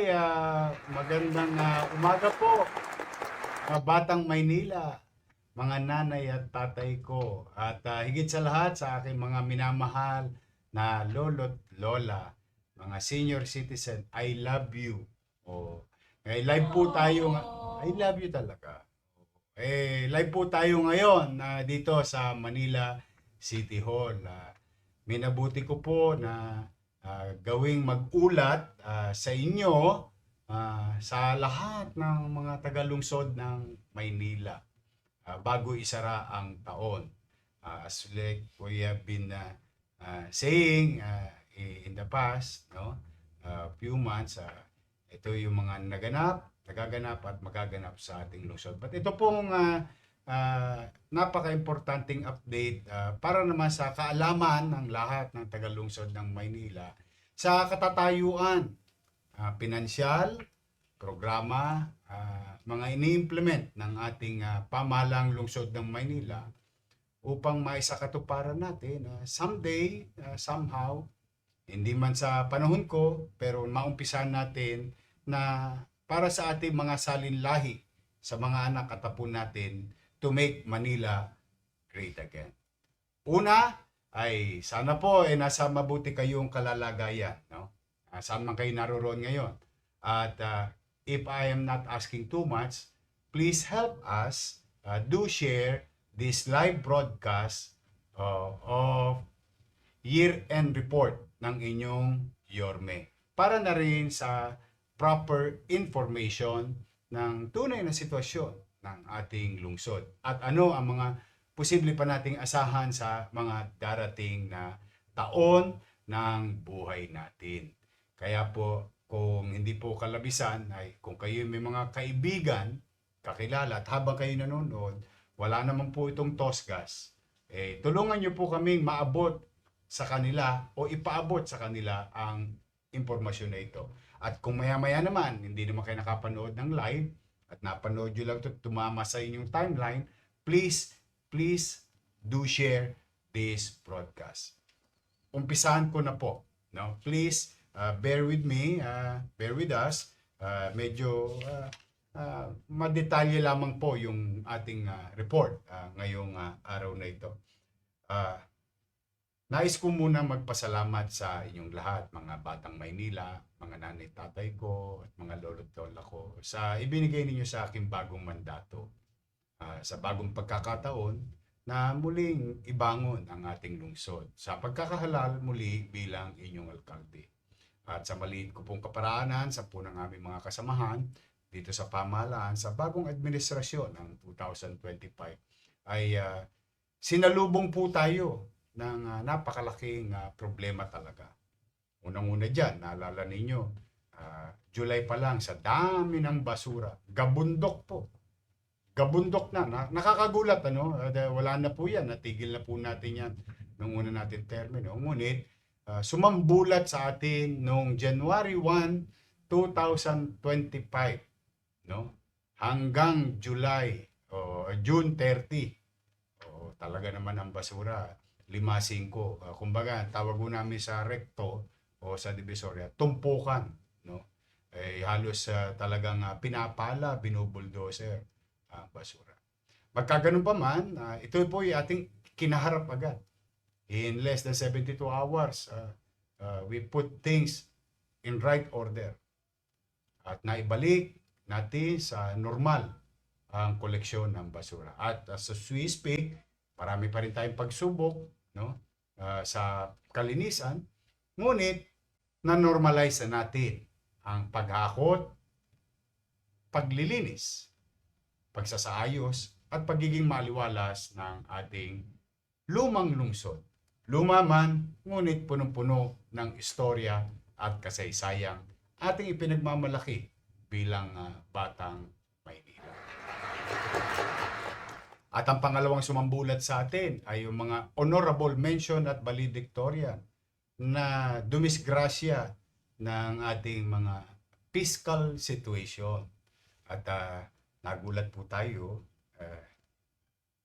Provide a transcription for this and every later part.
Magandang umaga po, Batang Maynila, mga nanay at tatay ko, at higit sa lahat sa aking mga minamahal na lolo't lola, mga senior citizen, I love you. Oh, live po tayo, I love you talaga. Live po tayo ngayon dito sa Manila City Hall. Minabuti ko po na gawing mag-ulat sa inyo sa lahat ng mga tagalungsod ng Maynila bago isara ang taon. As like we have been saying in the past, no, few months, ito yung mga nagaganap at magaganap sa ating lungsod. But ito pong napaka-importanting update para naman sa kaalaman ng lahat ng tagalungsod ng Maynila sa katatayuan, pinansyal, programa, mga ini-implement ng ating pamahalang lungsod ng Maynila upang maisakatuparan natin someday, somehow, hindi man sa panahon ko, pero maumpisan natin na para sa ating mga salinlahi, sa mga anak at apo natin, to make Manila great again. Una, ay sana po nasa mabuti kayong kalalagayan. No? Saan man kayo naroon ngayon. At if I am not asking too much, please help us do share this live broadcast of year-end report ng inyong Yorme. Para na rin sa proper information ng tunay na sitwasyon ng ating lungsod. At ano ang mga posible pa nating asahan sa mga darating na taon ng buhay natin. Kaya po, kung hindi po kalabisan, ay kung kayo may mga kaibigan, kakilala, at habang kayo nanonood, wala naman po itong tosgas, tulungan nyo po kaming maabot sa kanila o ipaabot sa kanila ang impormasyon na ito. At kung maya-maya naman, hindi naman kayo nakapanood ng live at napanood nyo lang ito, tumama sa inyong timeline, please do share this broadcast. Umpisahan ko na po. No? Please bear with me, bear with us. Medyo madetalye lamang po yung ating report ngayong araw na ito. Nais ko muna magpasalamat sa inyong lahat, mga Batang Maynila, mga nanay tatay ko, at mga lolo't lola ko, sa ibinigay ninyo sa aking bagong mandato, sa bagong pagkakataon na muling ibangon ang ating lungsod, sa pagkakahalal muli bilang inyong alkalde. At sa maliit ko pong kaparaanan sa po ng aming mga kasamahan dito sa pamahalaan sa bagong administrasyon ng 2025 ay sinalubong po tayo ng napakalaking problema talaga. Unang-una dyan, naalala ninyo, July pa lang, sa dami ng basura, gabundok po. Gabundok na. Nakakagulat, ano? Wala na po yan. Natigil na po natin yan nung una natin termino. Ngunit, sumambulat sa atin noong January 1, 2025, no? Hanggang July o June 30. Talaga naman ang basura 5-5. Kumbaga, tawag mo namin sa recto o sa divisoria, tumpukan, no? Halos talagang pinapala, binubuldoser ang basura. Magkaganon pa man, ito po yung ating kinaharap agad. In less than 72 hours, we put things in right order. At naibalik natin sa normal ang koleksyon ng basura. At as we speak, marami pa rin tayong pagsubok, no? Sa kalinisan, ngunit na-normalize na natin ang paghakot, paglilinis, pagsasaayos, at pagiging maliwalas ng ating lumang lungsod. Luma man, ngunit punong-puno ng istorya at kasaysayang ating ipinagmamalaki bilang Batang Maynila. At ang pangalawang sumambulat sa atin ay yung mga honorable mention at valedictorian na dumisgrasya ng ating mga fiscal situation. At nagulat po tayo,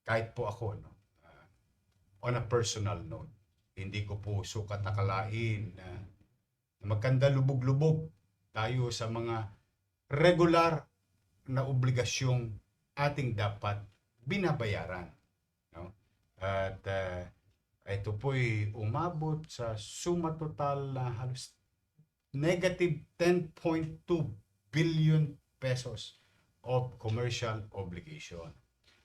kahit po ako, no, on a personal note, hindi ko po sukat nakalain na magkanda lubog-lubog tayo sa mga regular na obligasyong ating dapat binabayaran, no? At ito po'y umabot sa suma total na halos negative 10.2 billion pesos of commercial obligation.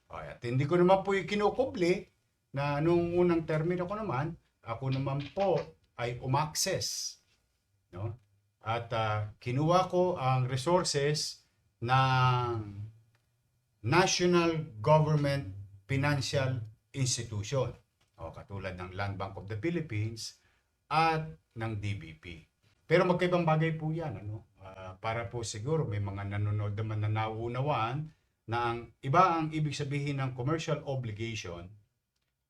At hindi ko naman po yung kinukubli na nung unang termino ko naman, ako naman po ay umaccess, no? At kinuha ko ang resources ng National Government Financial Institution, katulad ng Land Bank of the Philippines at ng DBP. Pero magkaibang bagay po yan, ano? Para po siguro may mga nanonood naman na nauunawaan na ang iba ang ibig sabihin ng commercial obligation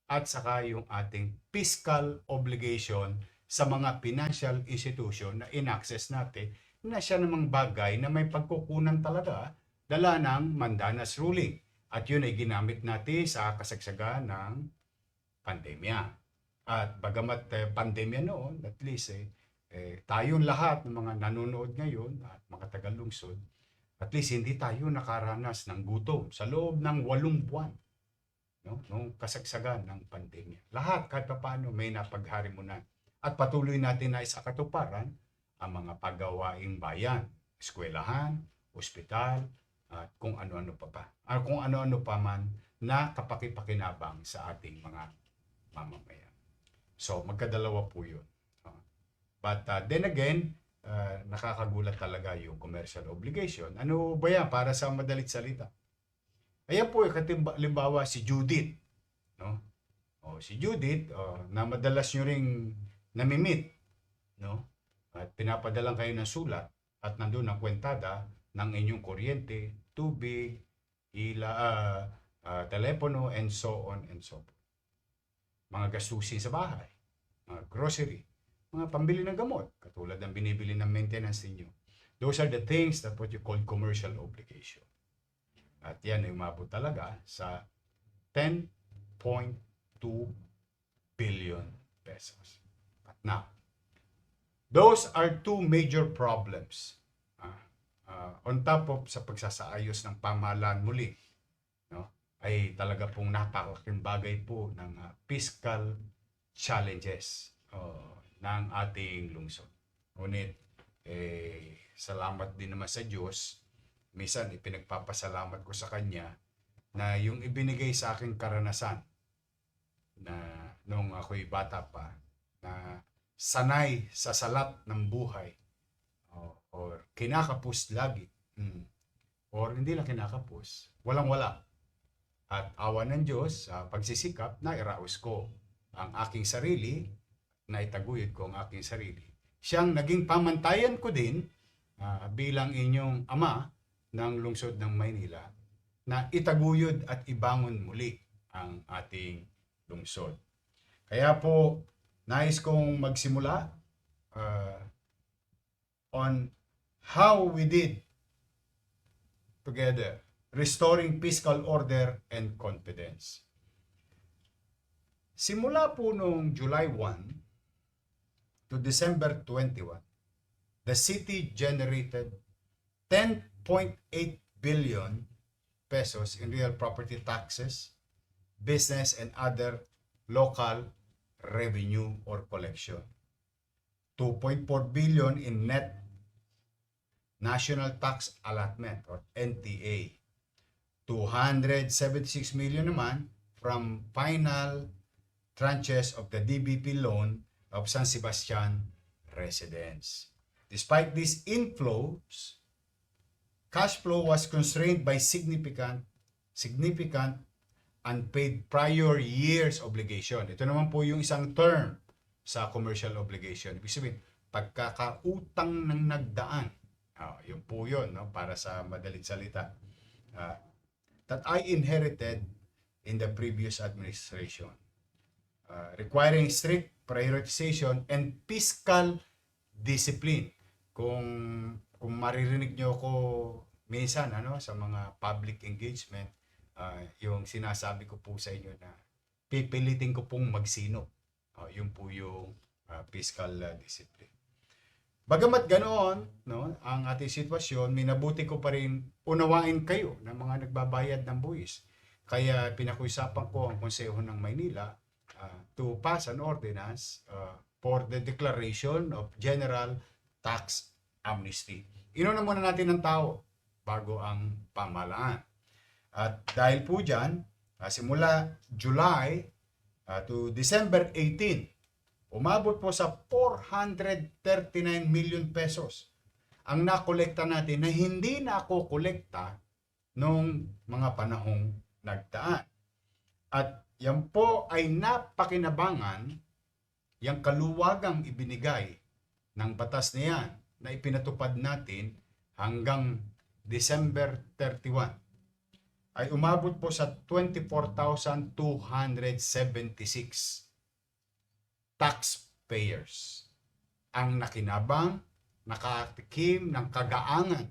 at saka yung ating fiscal obligation sa mga financial institution na in-access natin, na siya namang bagay na may pagkukunan talaga dala ng Mandanas ruling. At yun ay ginamit natin sa kasagsagan ng pandemya. At bagamat pandemya noon, at least tayong lahat ng mga nanonood ngayon at mga tagalungsod, at least hindi tayo nakaranas ng gutom sa loob ng 8 buwan, no? Nung kasagsagan ng pandemya. Lahat kahit paano may napagharimunan. At patuloy natin na isakatuparan ang mga paggawaing bayan, eskwelahan, ospital, at kung ano-ano pa. Kung ano-ano pa man na kapakipakinabang sa ating mga mamamayan. So, magkadalawa po yun. But then again, nakakagulat talaga yung commercial obligation. Ano ba yan para sa madalit salita? Ayan po, kalimbawa si Judith, no? Si Judith, na madalas nyo ring namimit, no? At pinapadalang kayo ng sulat at nandun ang kwentada ng inyong kuryente, tubig, telepono, and so on and so forth. Mga gastusin sa bahay, mga grocery, mga pambili ng gamot, katulad ng binibili ng maintenance ninyo. Those are the things that what you call commercial obligation. At yan ay umabot talaga sa 10.2 billion pesos. But now, those are two major problems. On top of sa pagsasaayos ng pamahalaan muli, no, ay talaga pong napakalaking bagay po ng fiscal challenges ng ating lungsod. Ngunit, salamat din naman sa Diyos. Minsan, ipinagpapasalamat ko sa Kanya na yung ibinigay sa aking karanasan na nung ako'y bata pa, na sanay sa salat ng buhay, or kinakapos lagi, or hindi lang kinakapos, walang-wala. At awa ng Diyos, sa pagsisikap na iraos ko ang aking sarili, na itaguyod ko ang aking sarili. Siyang naging pamantayan ko din bilang inyong ama ng lungsod ng Maynila, na itaguyod at ibangon muli ang ating lungsod. Kaya po, nais kong magsimula on how we did together restoring fiscal order and confidence. Simula po noong July 1 to December 21, the city generated 10.8 billion pesos in real property taxes, business and other local revenue or collection. 2.4 billion in net national tax allotment or NTA. 276 million naman from final tranches of the DBP loan of San Sebastian residents. Despite these inflows, cash flow was constrained by significant unpaid prior years obligation. Ito naman po yung isang term sa commercial obligation. Ibig sabihin, pagkakautang ng nagdaan. Yun po yun, no? Para sa madaling salita. That I inherited in the previous administration. Requiring strict prioritization and fiscal discipline. Kung maririnig nyo ko minsan sa mga public engagement, yung sinasabi ko po sa inyo na pipilitin ko pong magsino. Yun po yung fiscal discipline. Bagamat ganoon, no, ang ating sitwasyon, minabuti ko pa rin unawain kayo ng mga nagbabayad ng buwis. Kaya pinakiusapan ko ang Konseho ng Maynila to pass an ordinance for the declaration of general tax amnesty. Inuna muna natin ng tao bago ang pamahalaan. At dahil po dyan, simula July to December 18, umabot po sa 439 million pesos ang nakolekta natin na hindi nakokolekta nung mga panahong nagdaan. At yan po ay napakinabangan yung kaluwagang ibinigay ng batas na yan na ipinatupad natin hanggang December 31 ay umabot po sa 24,276 taxpayers ang nakinabang, nakatikim ng kagaangan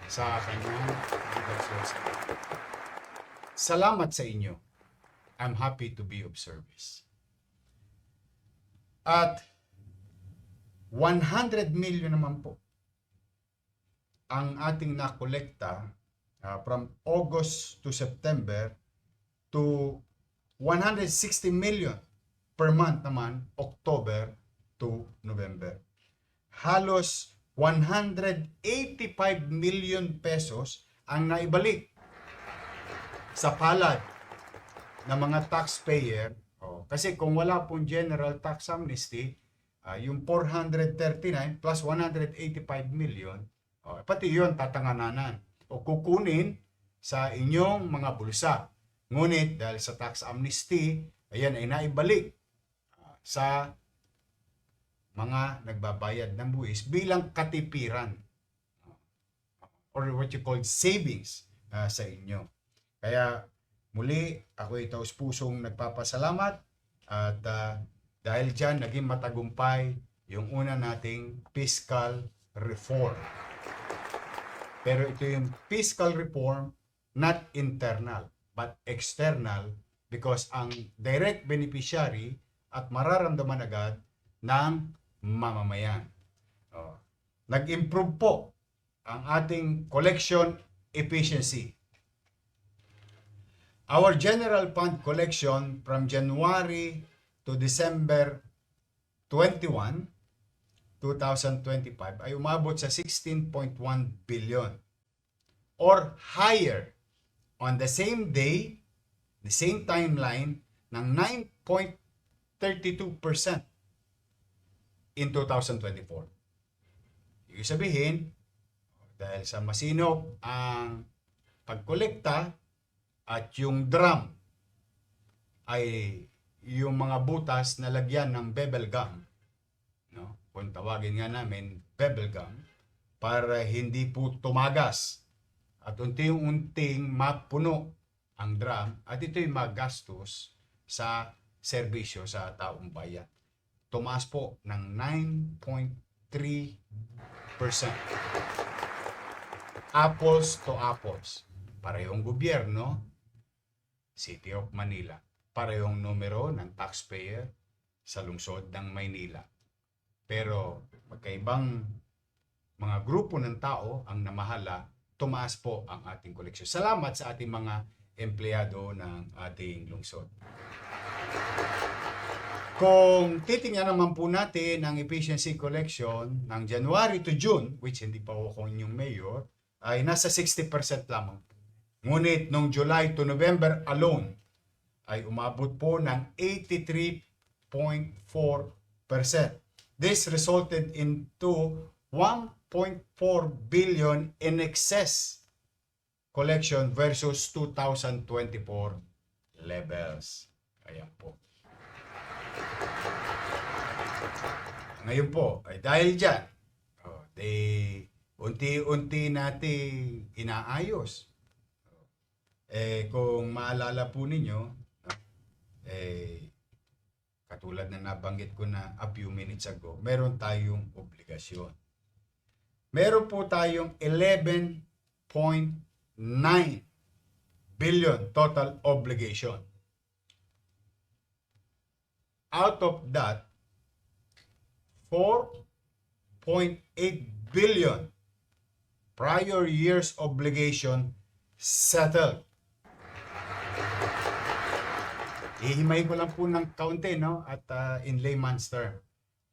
sa kanyang resources. Salamat sa inyo. I'm happy to be of service. At 100 million naman po ang ating nakolekta from August to September to 160 million per month naman, October to November. Halos 185 million pesos ang naibalik sa palad ng mga taxpayer. Kasi kung wala pong general tax amnesty, yung 439 plus 185 million, pati yun tatangananan o kukunin sa inyong mga bulsa. Ngunit dahil sa tax amnesty, ayan ay naibalik sa mga nagbabayad ng buwis bilang katipiran or what you call savings sa inyo. Kaya muli, ako ay taus-pusong nagpapasalamat at dahil dyan naging matagumpay yung una nating fiscal reform. Pero ito yung fiscal reform not internal but external because ang direct beneficiary at mararamdaman agad ng mamamayan. Nag-improve po ang ating collection efficiency. Our general fund collection from January to December 21, 2025 ay umabot sa 16.1 billion or higher on the same day, the same timeline ng 9.32% in 2024. Ibig sabihin, dahil sa masinop ang pagkolekta at yung drum ay yung mga butas na lagyan ng bevel gum, no? Kung tawagin nga namin bevel gum, para hindi po tumagas at unti-unting mapuno ang drum at ito'y magastos sa serbisyo sa taong bayan. Tumaas po ng 9.3%. Apples to apples. Parehong gobyerno, City of Manila. Parehong numero ng taxpayer sa lungsod ng Maynila. Pero magkaibang mga grupo ng tao ang namahala, tumaas po ang ating koleksyon. Salamat sa ating mga empleyado ng ating lungsod. Kung titingnan naman po natin ang efficiency collection ng January to June, which hindi pa ako yung mayor, ay nasa 60% lamang. Ngunit nung July to November alone, ay umabot po ng 83.4%. This resulted into 1.4 billion in excess collection versus 2024 levels. Ayan po. Ngayon po, ay dahil dyan, unti-unti nating inaayos. Kung maalala po ninyo, katulad na nabanggit ko na a few minutes ago, meron tayong obligasyon. Meron po tayong 11.9 billion total obligation. Out of that, billion prior year's obligation settled. Ihimay ko lang po ng kaunti, no? At in layman's term.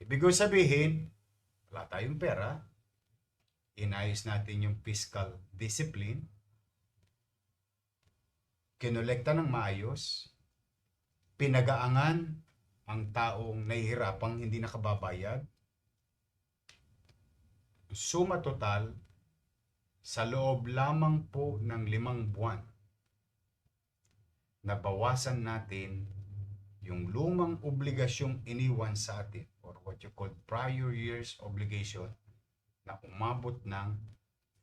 Ibig sabihin, wala tayong pera, inayos natin yung fiscal discipline, kinolekta ng maayos, pinagaangan ang taong nahihirapang hindi nakababayad. Suma total, sa loob lamang po ng 5 buwan, nabawasan natin yung lumang obligasyong iniwan sa atin or what you call prior year's obligation na umabot ng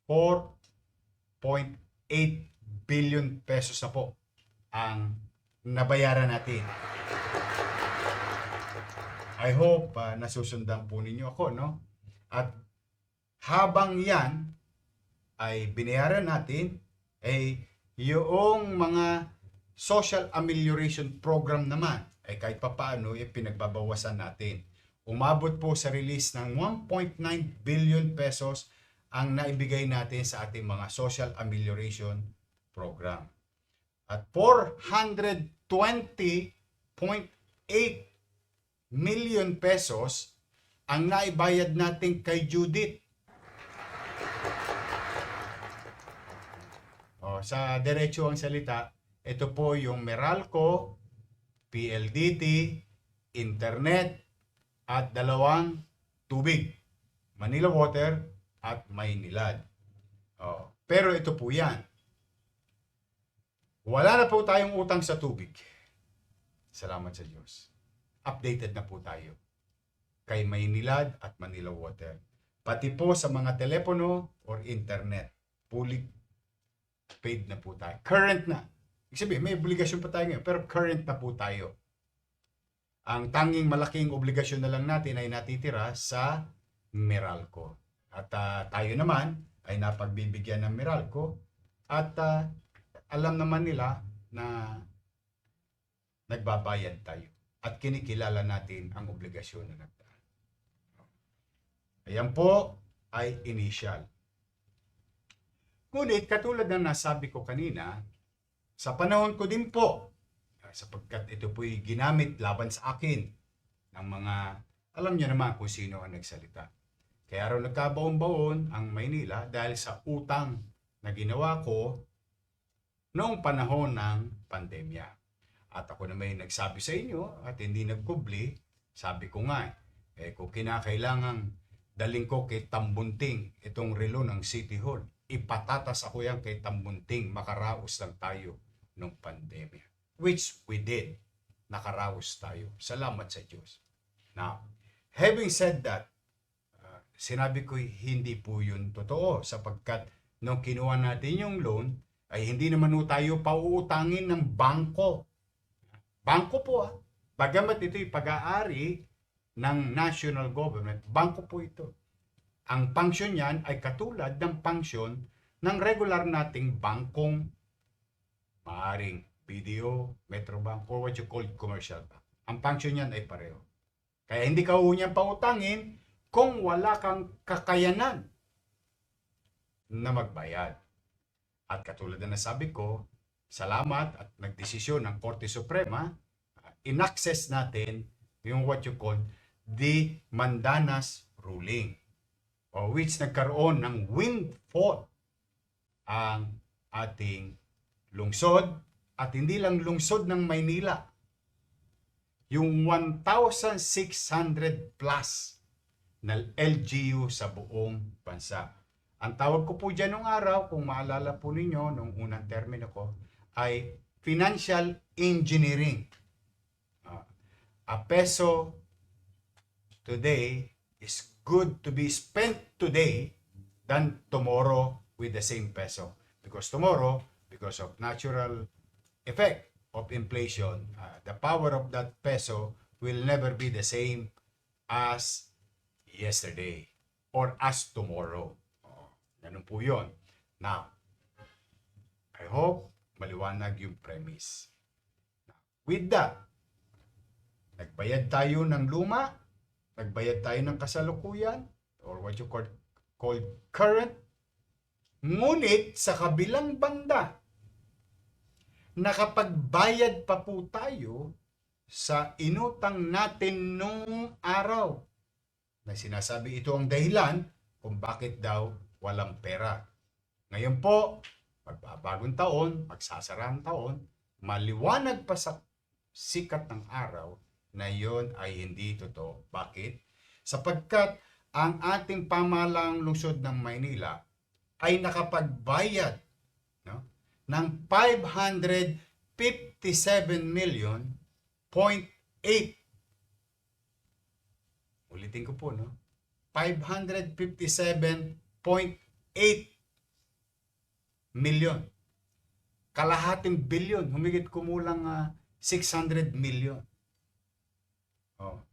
4.8 billion pesos na po ang nabayaran natin. I hope nasusundan po ninyo ako, no? At habang yan ay binayaran natin, ay yung mga social amelioration program naman ay kahit papaano ay pinagbabawasan natin. Umabot po sa release ng 1.9 billion pesos ang naibigay natin sa ating mga social amelioration program. At 420.8 million pesos ang naibayad natin kay Judith. Sa diretso ang salita, ito po yung Meralco, PLDT, Internet, at 2 tubig. Manila Water at Maynilad. Pero ito po yan. Wala na po tayong utang sa tubig. Salamat sa Diyos. Updated na po tayo kay Maynilad at Manila Water. Pati po sa mga telepono or internet, fully paid na po tayo. Current na. Ibig sabihin, may obligasyon pa tayo ngayon, pero current na po tayo. Ang tanging malaking obligasyon na lang natin ay natitira sa Meralco. At tayo naman ay napagbibigyan ng Meralco at alam naman nila na nagbabayad tayo at kinikilala natin ang obligasyon na nagdaan. Ayan po ay initial. Ngunit katulad ng nasabi ko kanina, sa panahon ko din po, sapagkat ito po'y ginamit laban sa akin ng mga, alam niyo naman kung sino ang nagsalita. Kaya raw nagkabaon-baon ang Maynila dahil sa utang na ginawa ko noong panahon ng pandemya. At ako na may nagsabi sa inyo at hindi nagkubli, sabi ko nga, kung kinakailangang daling ko kay Tambunting itong relo ng City Hall, ipatatas ako yan kay Tambunting, makaraos lang tayo ng pandemya. Which we did. Nakaraos tayo. Salamat sa Diyos. Now, having said that, sinabi ko hindi po yun totoo sapagkat nung kinuha natin yung loan, ay hindi naman tayo pauutangin ng bangko. Bangko po Bagamat ito'y pag-aari ng national government, bangko po ito. Ang function niyan ay katulad ng function ng regular nating bangkong maaring BDO, Metrobank, or what you call commercial bank. Ang function niyan ay pareho. Kaya hindi ka unyang pautangin kung wala kang kakayanan na magbayad. At katulad na nasabi ko, salamat at nagdesisyon ng Korte Suprema, in-access natin yung what you call the Mandanas ruling, o which nagkaroon ng windfall ang ating lungsod at hindi lang lungsod ng Maynila, yung 1,600 plus na LGU sa buong bansa. Ang tawag ko po dyan nung araw, kung maalala po ninyo, nung unang termino ko, ay financial engineering. A peso today is good to be spent today than tomorrow with the same peso. Because tomorrow, because of natural effect of inflation, the power of that peso will never be the same as yesterday or as tomorrow. Ganun po yun. Now, I hope maliwanag yung premise. With that, nagbayad tayo ng luma, nagbayad tayo ng kasalukuyan, or what you call current. Ngunit sa kabilang banda, nakapagbayad pa po tayo sa inutang natin nung araw. Na sinasabi ito ang dahilan kung bakit daw walang pera. Ngayon po, magbabagong taon, magsasarang taon, maliwanag pa sa sikat ng araw na yon ay hindi totoo. Bakit? Sapagkat ang ating pamahalang lungsod ng Maynila ay nakapagbayad, no, ng 557 million 0.8. Ulitin ko po, no? 557.8 million. Kalahating bilyon, humigit kumulang 600 million. Oh.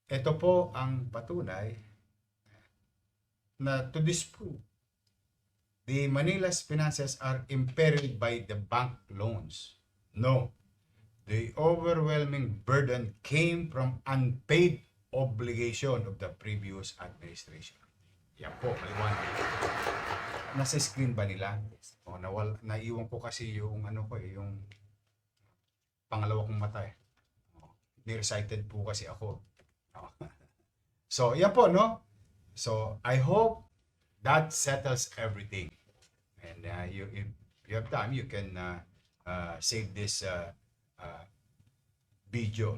Ito po ang patunay na to disprove the Manila's finances are imperiled by the bank loans. No. The overwhelming burden came from unpaid obligation of the previous administration. Yan po, maliwanag. Nasa screen ba nila? O, naiwan ko kasi yung yung pangalawa kong mata eh. Nearsighted po kasi ako. So, yan po, no? So, I hope that settles everything. And if you have time, you can save this video.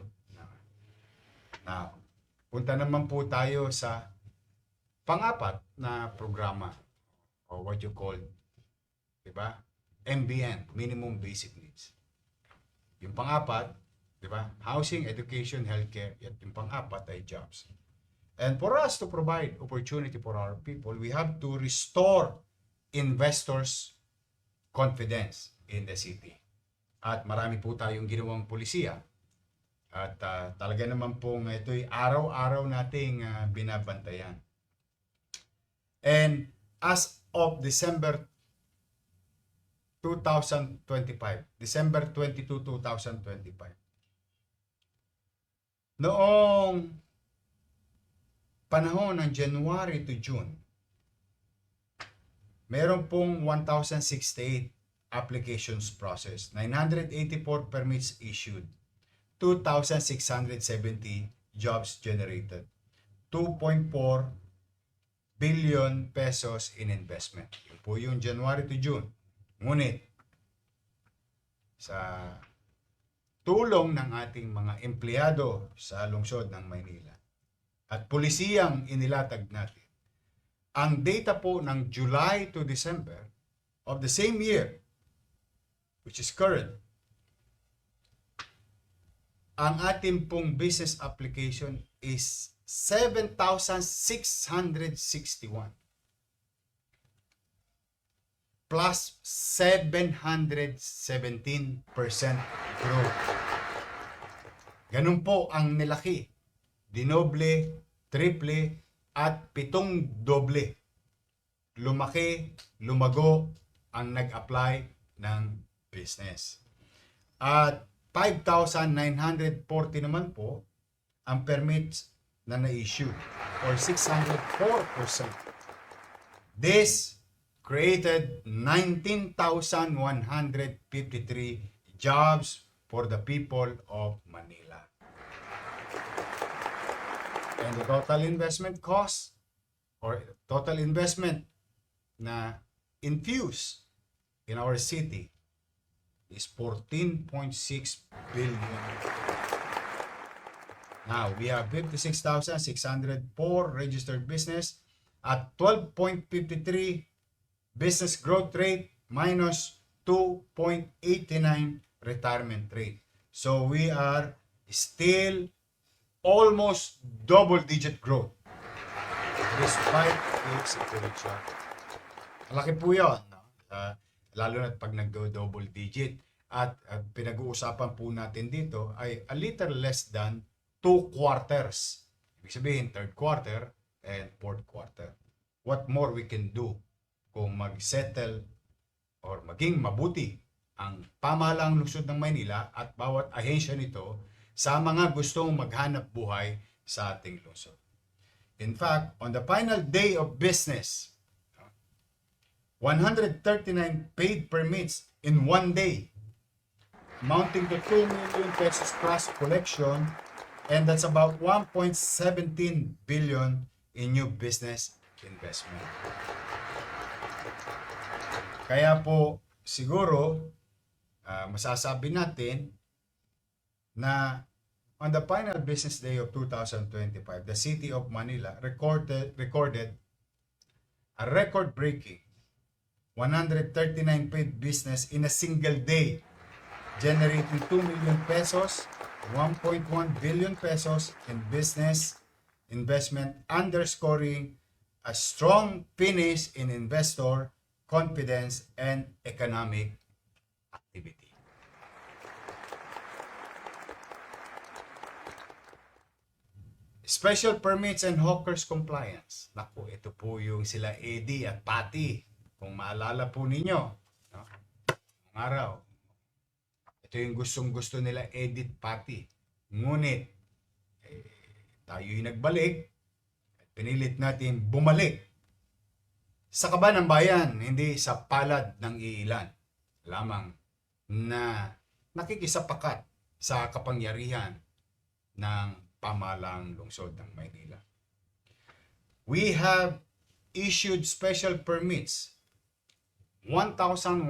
Now, punta naman po tayo sa pang-apat na programa or what you call, diba? MBN, Minimum Basic Needs. Yung pang-apat, diba? Housing, education, healthcare. At yung pang-apat ay jobs. And for us to provide opportunity for our people, we have to restore investors' confidence in the city. At marami po tayong ginawang polisiya. At talaga naman pong ito'y araw-araw nating binabantayan. And as of December 2025, December 22, 2025, noong panahon ng January to June, meron pong 1,068 applications processed, 984 permits issued, 2,670 jobs generated, 2.4 billion pesos in investment. Yun po yung January to June. Ngunit, sa tulong ng ating mga empleyado sa lungsod ng Maynila at pulisiyang inilatag natin, ang data po ng July to December of the same year, which is current, ang ating pong business application is 7,661 plus 717% growth. Ganun po ang nilaki, dinoble, triple, at 7 doble. Lumaki, lumago ang nag-apply ng business. At 5,940 naman po ang permits na na-issue or 604%. This created 19,153 jobs for the people of Manila. And the total investment cost or total investment na infused in our city is 14.6 billion. Now, we have 56,604 registered business at 12.53 business growth rate minus 2.89 retirement rate. So, we are still almost double-digit growth despite the situation. Malaki po yun, no? Lalo na pag nag-double digit. At pinag-uusapan po natin dito ay a little less than 2 quarters. Ibig sabihin, third quarter and fourth quarter. What more we can do kung mag-settle or maging mabuti ang pamahalaang lungsod ng Maynila at bawat ahensya nito sa mga gustong maghanap buhay sa ating lungsod. In fact, on the final day of business, 139 paid permits in one day, amounting to 2 million pesos plus collection, and that's about 1.17 billion in new business investment. Kaya po siguro masasabi natin na on the final business day of 2025, the City of Manila recorded a record-breaking 139 paid business in a single day, generating 2 million pesos, 1.1 billion pesos in business investment, underscoring a strong finish in investor confidence and economic activity. Special permits and hawkers compliance. Naku, ito po yung sila Eddie at Patty. Kung maalala po ninyo, no? Ang araw, ito yung gustong-gusto nila Edith Patty. Ngunit, tayo'y nagbalik at pinilit natin bumalik sa kaba ng bayan, hindi sa palad ng iilan lamang na nakikisapakat sa kapangyarihan ng pamahalang lungsod ng Maynila. We have issued special permits 1,195.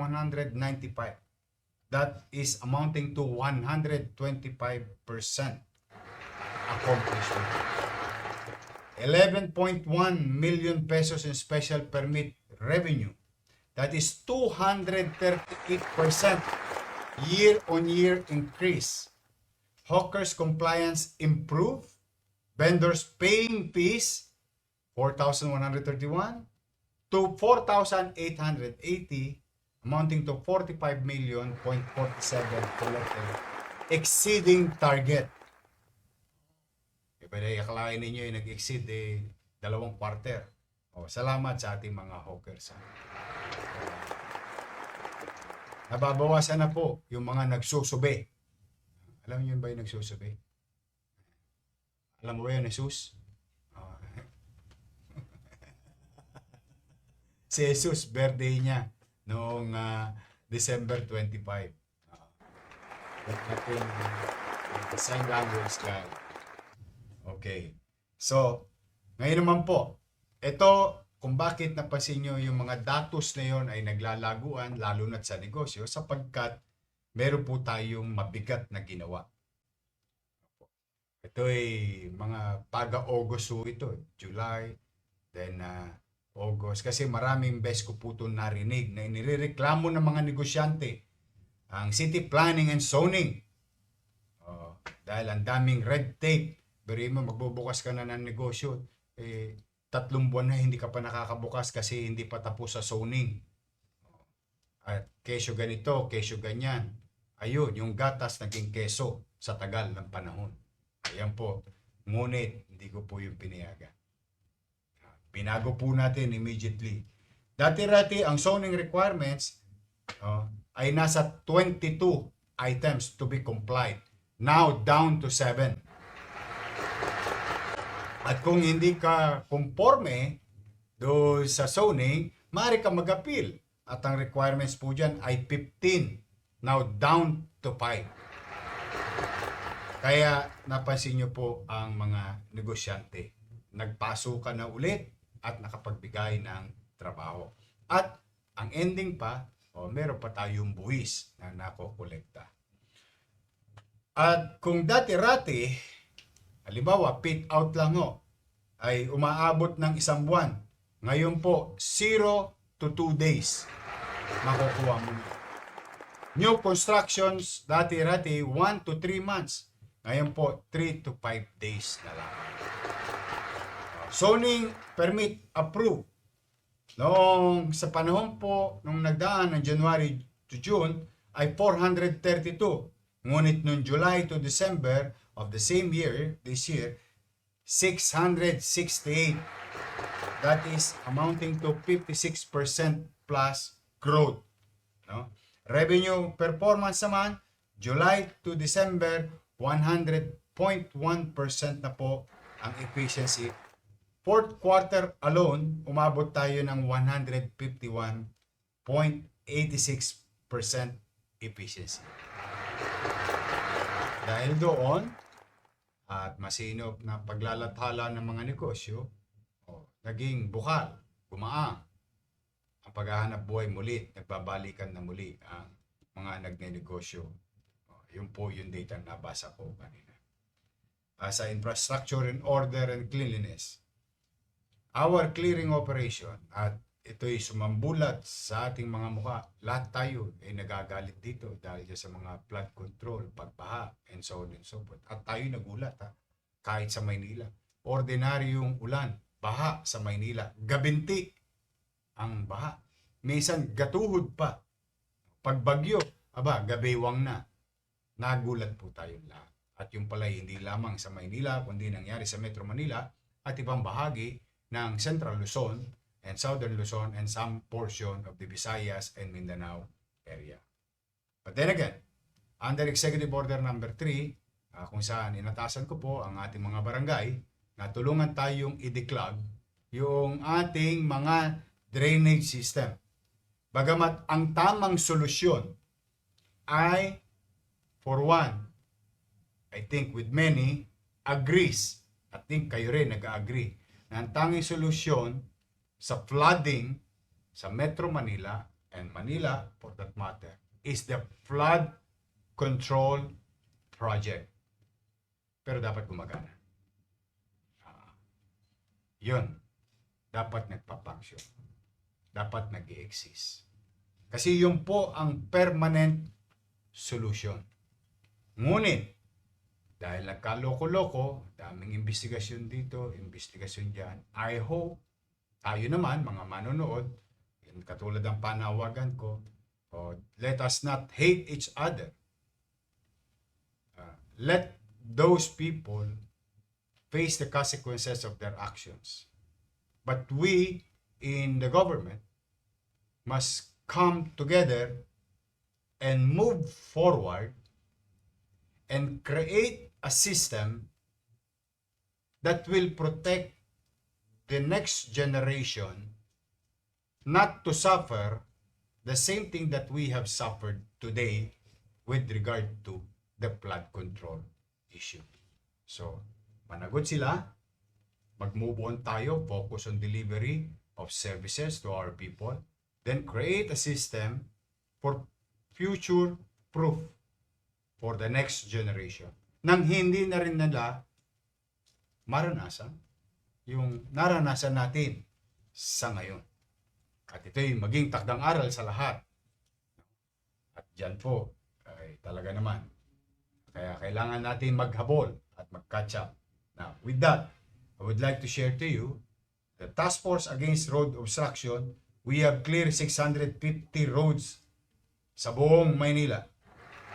That is amounting to 125% accomplishment. 11.1 million pesos in special permit revenue. That is 238% year-on-year increase. Hawkers compliance improved. Vendors paying fees 4,131 to 4,880, amounting to 45 million.47 collected, exceeding target. Pwede akalain ninyo yung nag-exceed 2 quarter. Salamat sa ating mga hawkers. Nababawasan na po yung mga nagsusubi. Alam niyo ba yung nagsusubi? Alam mo ba yun, Jesus? Si Jesus, birthday niya noong December 25. Natin sign language guy. Okay. So, ngayon naman po, ito kung bakit napansin nyo yung mga datos na yon ay naglalaguan, lalo na sa negosyo, sapagkat meron po tayong mabigat na ginawa. Ito ay mga taga-August ito, July, then August. Kasi maraming beses ko po ito narinig na inireklamo ng mga negosyante ang city planning and zoning. Dahil ang daming red tape. Pero mo, magbubukas ka na ng negosyo, 3 buwan na hindi ka pa nakakabukas kasi hindi pa tapos sa zoning. At kesyo ganito, kesyo ganyan. Ayun, yung gatas naging keso sa tagal ng panahon. Ayan po. Ngunit, hindi ko po yung pinayagan. Pinago po natin immediately. Dati-rati, ang zoning requirements ay nasa 22 items to be complied. Now, down to 7. At kung hindi ka conforme doon sa zoning, maaari ka mag-appeal. At ang requirements po dyan ay 15. Now, down to 5. Kaya napansin nyo po ang mga negosyante. Nagpasukan na ulit at nakapagbigay ng trabaho. At ang ending pa, meron pa tayong buwis na nakokolekta. At kung dati-rati, halimbawa, pit out lang ay umaabot ng 1 buwan. Ngayon po, 0 to 2 days makukuha mo na. New constructions, dati-rati, 1 to 3 months. Ngayon po, 3 to 5 days na lang. Zoning permit approved. Noong sa panahon po, nung nagdaan ng January to June, ay 432. Ngunit noong July to December of the same year, this year, 668. That is amounting to 56% plus growth. No? Revenue performance naman, July to December, 100.1% na po ang efficiency fourth quarter alone, umabot tayo ng 151.86% efficiency. Dahil doon, at masinop na paglalathala ng mga negosyo, naging bukal, gumaang ang paghahanap buhay muli, nagbabalikan na muli ang mga nagnenegosyo. Yun po yung data na nabasa ko kanina. Sa infrastructure and order and cleanliness, our clearing operation, at ito'y sumambulat sa ating mga mukha, lahat tayo ay nagagalit dito dahil sa mga flood control, pagbaha, and so on and so forth. At tayo nagulat, kahit sa Maynila. Ordinaryong ulan, baha sa Maynila, gabinti ang baha. Minsan gatuhod pa. Pag bagyo, gabiwang na. Nagulat po tayong lahat. At yung pala hindi lamang sa Maynila, kundi nangyari sa Metro Manila at ibang bahagi ng Central Luzon and Southern Luzon and some portion of the Visayas and Mindanao area. But then again, under Executive Order number 3, kung saan inatasan ko po ang ating mga barangay na tulungan tayong i-declog yung ating mga drainage system. Bagamat ang tamang solusyon ay, for one, I think with many, agrees, I think kayo rin nag-agree, na ang tanging solusyon sa flooding sa Metro Manila and Manila, for that matter, is the flood control project. Pero dapat gumagana. Yun. Dapat nagpapaksyon. Dapat nag-i-exist. Kasi yun po ang permanent solution. Ngunit, dahil nagkaloko-loko, daming investigasyon dito, investigasyon dyan, I hope, tayo naman, mga manonood, katulad ng panawagan ko, let us not hate each other. Let those people face the consequences of their actions. But we, in the government, must come together and move forward and create a system that will protect the next generation not to suffer the same thing that we have suffered today with regard to the flood control issue. So, managot sila, mag-move on tayo, focus on delivery of services to our people, then create a system for future proof for the next generation. Nang hindi na rin nila maranasan yung naranasan natin sa ngayon. At ito'y maging takdang aral sa lahat. At dyan po, ay talaga naman. Kaya kailangan natin maghabol at mag-catch up. Now, with that, I would like to share to you the Task Force Against Road Obstruction. We have cleared 650 roads sa buong Maynila.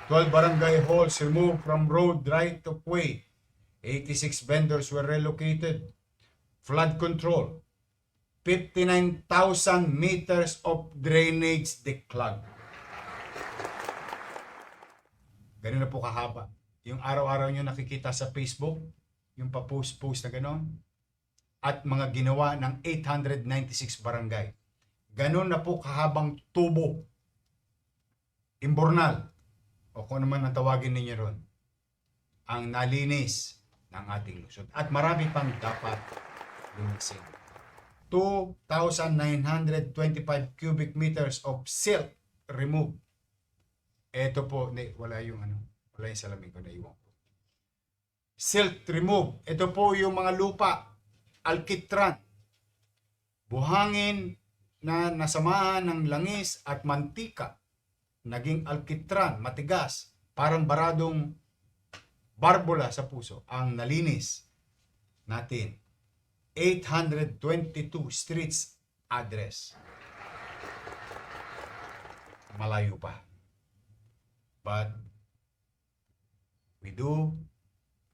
12 barangay halls removed from road right of way. 86 vendors were relocated. Flood control. 59,000 meters of drainage declogged. Ganun na po kahaba. Yung araw-araw nyo nakikita sa Facebook, yung pa-post-post na gano'n, at mga ginawa ng 896 barangay. Ganun na po kahabang tubo. Imbornal. O kung naman ang tawagin ninyo ron, ang nalinis ng ating Luzon. At marami pang dapat linisin. 2,925 cubic meters of silt removed. Ito po, wala yung salamin ko, naiwan ko. Silt removed. Ito po yung mga lupa, alkitran, buhangin na nasamahan ng langis at mantika. Naging alkitran, matigas, parang baradong barbola sa puso, ang nalinis natin. 822 streets address. Malayo pa. But we do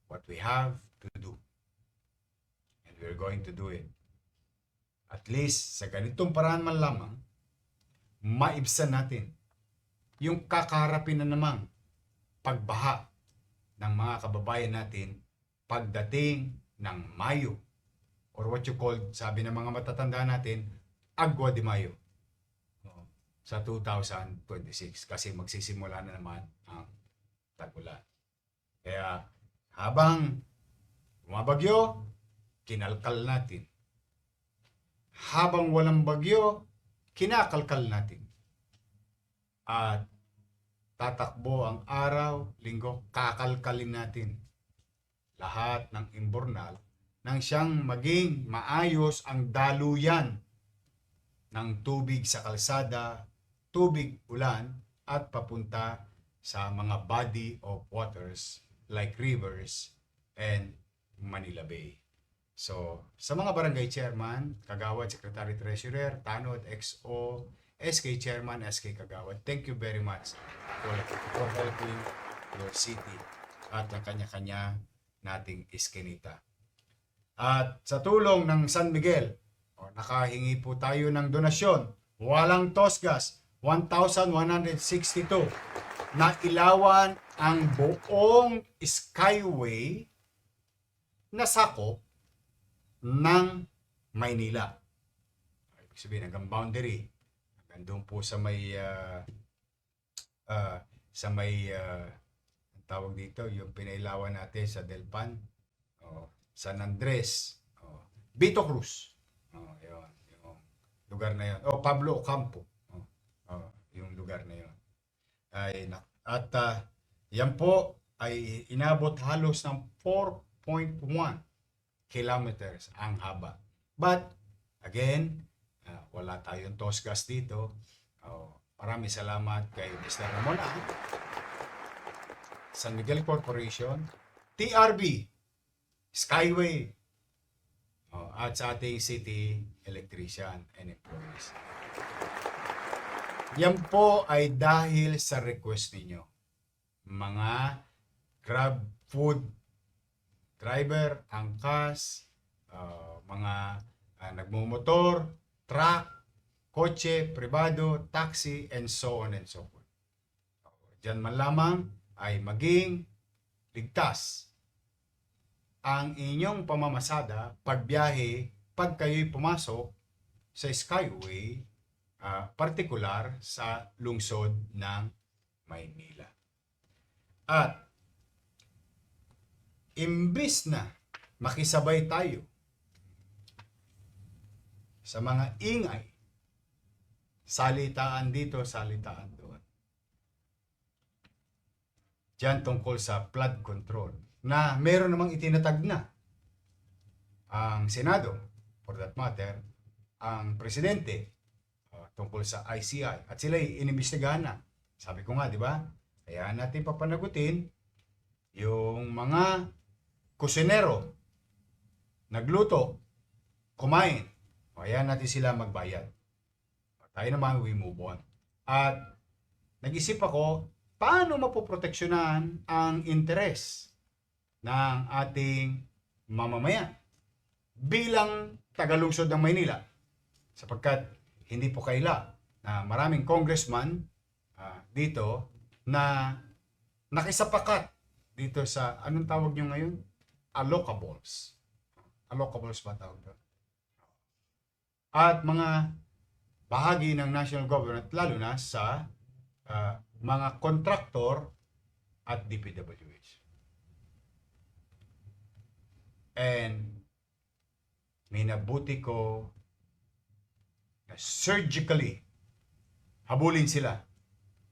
what we have to do. And we're going to do it. At least sa ganitong paraan man lamang, maibsan natin yung kakaharapin na namang pagbaha ng mga kababayan natin pagdating ng Mayo or what you call, sabi ng mga matatanda natin, Agua de Mayo sa 2026 kasi magsisimula na naman ang tag-ulan. Kaya habang bumabagyo, kinalkal natin. Habang walang bagyo, kinakalkal natin. At tatakbo ang araw, linggo, kakalkalin natin lahat ng imbornal nang siyang maging maayos ang daluyan ng tubig sa kalsada, tubig ulan, at papunta sa mga body of waters like rivers and Manila Bay. So, sa mga barangay chairman, Kagawad, Secretary Treasurer, Tanod, XO, SK Chairman, SK Kagawad, thank you very much for helping your city at ang kanya-kanya nating iskinita. At sa tulong ng San Miguel, nakahingi po tayo ng donasyon, walang tosgas, 1,162 na ilawan ang buong skyway na sakop ng Maynila. Ibig sabihin, hanggang boundary. Hanggang doon po sa may ang tawag dito, yung pinailawan natin sa Delpan, San Andres, Vito Cruz. Yun, yung lugar na yun. Pablo Ocampo. Yung lugar na yun. At yan po ay inabot halos ng 4.1 kilometers ang haba. But, again, wala tayong tosgas dito. Maraming salamat kay Mr. Ramon San Miguel Corporation, TRB, Skyway, at sa ating city electrician and employees. Yan po ay dahil sa request ninyo. Mga Grab food driver, angkas, mga nagmumotor, truck, kotse, pribado, taxi, and so on and so forth. Diyan man lamang ay maging ligtas ang inyong pamamasada, pagbiyahe, pag kayo'y pumasok sa Skyway, partikular sa lungsod ng Maynila. At imbis na makisabay tayo sa mga ingay, salitaan dito, salitaan doon, diyan tungkol sa flood control, na meron namang itinatag na ang Senado, for that matter, ang Presidente, tungkol sa ICI, at sila'y inimbestigahan na. Sabi ko nga, di ba? Kaya natin papanagutin yung mga kusinero, nagluto, kumain, kaya natin sila magbayad. Tayo naman, we move on. At nag-isip ako, paano mapoproteksyonan ang interes ng ating mamamayan bilang tagalungsod ng Maynila, sapagkat hindi po kaila na maraming congressman dito na nakisapakat dito sa, anong tawag nyo ngayon? Allocables. Allocables ba tawag doon? At mga bahagi ng national government, lalo na sa mga kontraktor at DPWH. And minabuti ko na surgically habulin sila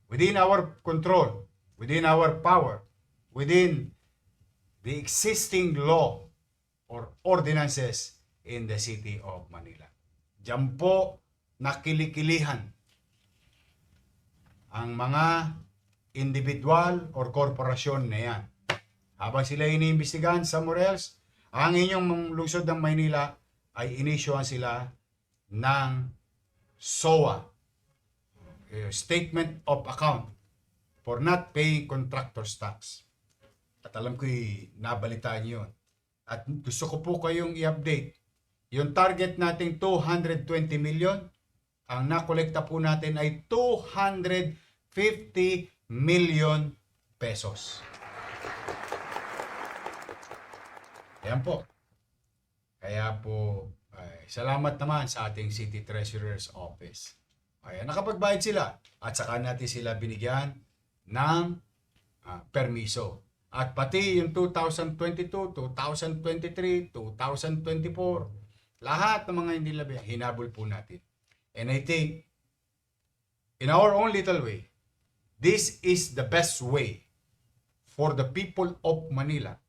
within our control, within our power, within the existing law or ordinances in the city of Manila. Diyan po nakilikilihan ang mga individual or korporasyon na yan. Habang sila iniimbestigahan sa Morelos, ang inyong lungsod ng Maynila ay inisyuhan sila ng SOA, Statement of Account for not paying contractor's tax. At alam ko'y nabalitaan yun. At gusto ko po kayong i-update. Yung target nating 220 million, ang nakolekta po natin ay 250 million pesos. Ayan po. Kaya po, salamat naman sa ating City Treasurer's Office. Ay, nakapagbayad sila at saka natin sila binigyan ng permiso. At pati yung 2022, 2023, 2024, lahat ng mga hindi labi, hinabol po natin. And I think, in our own little way, this is the best way for the people of Manila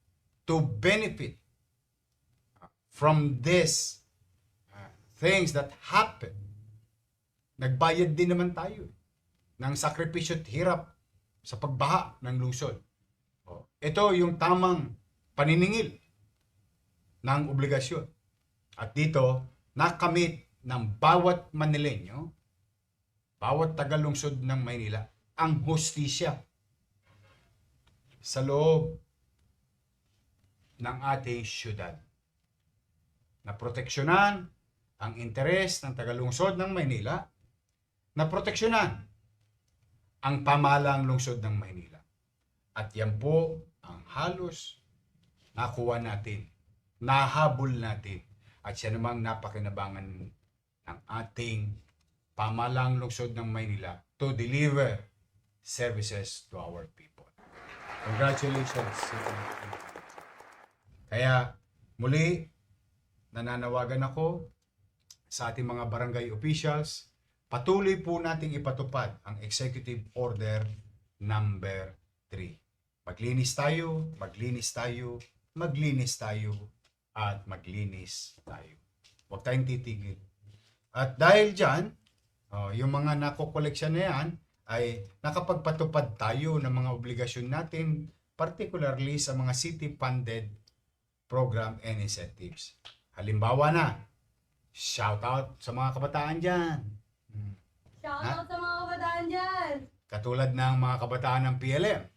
to benefit from this things that happen. Nagbayad din naman tayo ng sakripisyo at hirap sa pagbaha ng lungsod. Ito yung tamang paniningil ng obligasyon. At dito, nakamit ng bawat Manileño, bawat taga-lungsod ng Maynila, ang hustisya sa loob ng ating syudad. Na proteksyonan ang interes ng taga-lungsod ng Maynila, na proteksyonan ang pamahalaang lungsod ng Maynila. At yan po ang halos nakuha natin, nahabol natin, at siya namang napakinabangan ng ating pamahalaang lungsod ng Maynila to deliver services to our people. Congratulations. Kaya muli, nananawagan ako sa ating mga barangay officials, patuloy po nating ipatupad ang Executive Order number 3. Maglinis tayo, maglinis tayo, maglinis tayo, at maglinis tayo. Huwag tayong titigil. At dahil dyan, yung mga nakokoleksyon na yan, ay nakapagpatupad tayo ng mga obligasyon natin, particularly sa mga city-funded program and incentives. Halimbawa na, shout out sa mga kabataan dyan. Shout out sa mga kabataan dyan! Katulad ng mga kabataan ng PLM,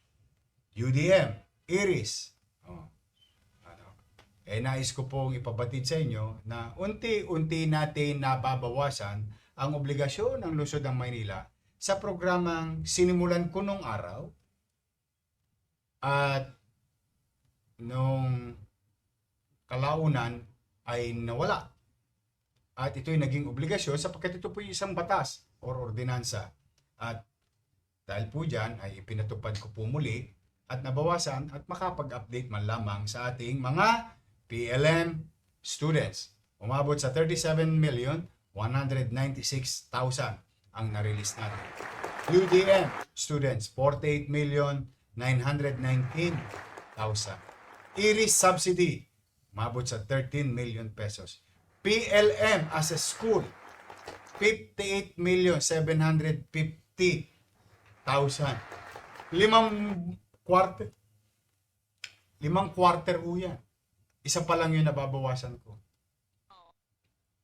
UDM, IRIS. Nais ko pong ipabatid sa inyo na unti-unti natin nababawasan ang obligasyon ng lungsod ng Maynila sa programang sinimulan ko nung araw at nung kalaunan ay nawala. At ito'y naging obligasyon sapagkat ito po yung isang batas or ordinansa. At dahil po dyan ay ipinatupad ko po muli at nabawasan at makapag-update man lamang sa ating mga PLM students. Umabot sa 37,196,000 ang na-release natin. UDM students, 48,919,000. IRIS subsidy, umabot sa 13 million pesos. PLM as a school, 58,750,000. Limang quarter o yan. Isa pa lang yung nababawasan ko.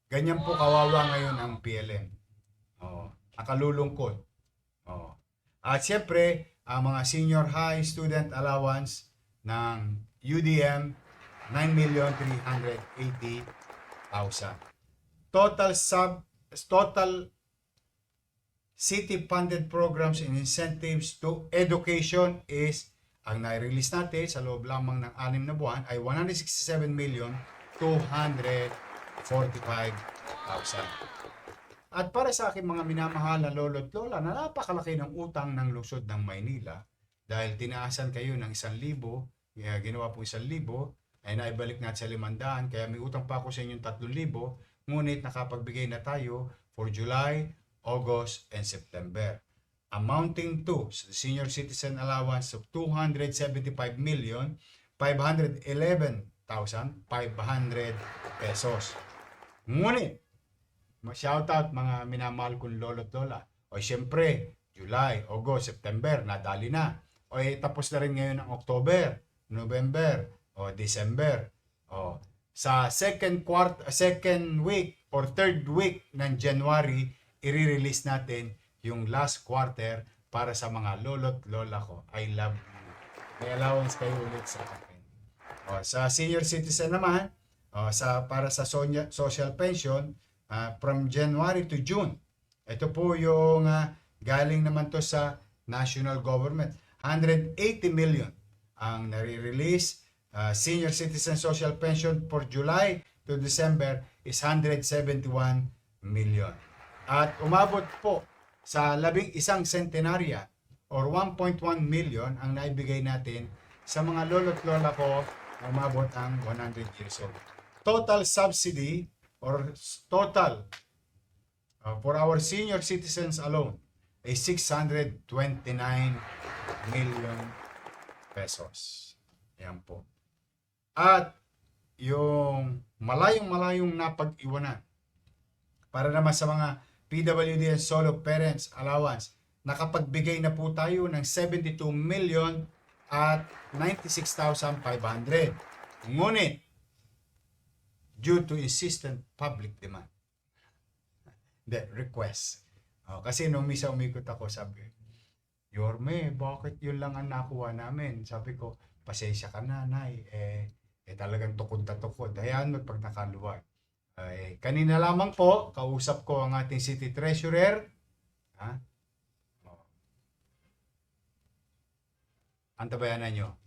Ganyan po kawawa ngayon ang PLM. Nakalulungkot. At siyempre, ang mga senior high student allowance ng UDM, 9,380,000. Total city-funded programs and incentives to education is, ang na-release natin sa loob lamang ng 6 na buwan ay 167,245,000. At para sa aking mga minamahal na lolo at lola na napakalaki ng utang ng lungsod ng Maynila dahil tinaasan kayo ng 1,000, ginawa po 1,000, ay naibalik natin sa 500, kaya may utang pa ako sa inyong 3,000, ngunit nakapagbigay na tayo for July, August, and September, amounting to senior citizen allowance of 275,511,500 pesos. Ngunit, shoutout mga minamahal kong lolo at lola. O siyempre, July, August, September, nadali na. O tapos na rin ngayon ang October, November, o December. Sa second week or third week ng January, i-release natin yung last quarter para sa mga lolo't lola ko. I love you. May allowance kayo ulit sa akin. Sa senior citizen naman, para sa social pension, from January to June. Ito po yung galing naman to sa national government. 180 million ang nare-release senior citizen social pension for July to December is 171 million. At umabot po sa 11 centenarya or 1.1 million ang naibigay natin sa mga lolo't lola ko na umabot ang 100 years old. Total subsidy or total for our senior citizens alone ay 629 million pesos. Yan po. At yung malayong napag-iwanan para naman sa mga PWD and solo parents allowance, nakapagbigay na po tayo ng 72 million at 96,500. Ngunit, due to insistent public demand, request. Kasi nung misa umikot ako, sabi, Yorme, bakit yun lang ang nakuha namin? Sabi ko, pasensya ka na, Nay. Talagang tukod na tukod. Hayaan mo pag nakaluwag. Kanina lamang po, kausap ko ang ating city treasurer. Antabayanan nyo.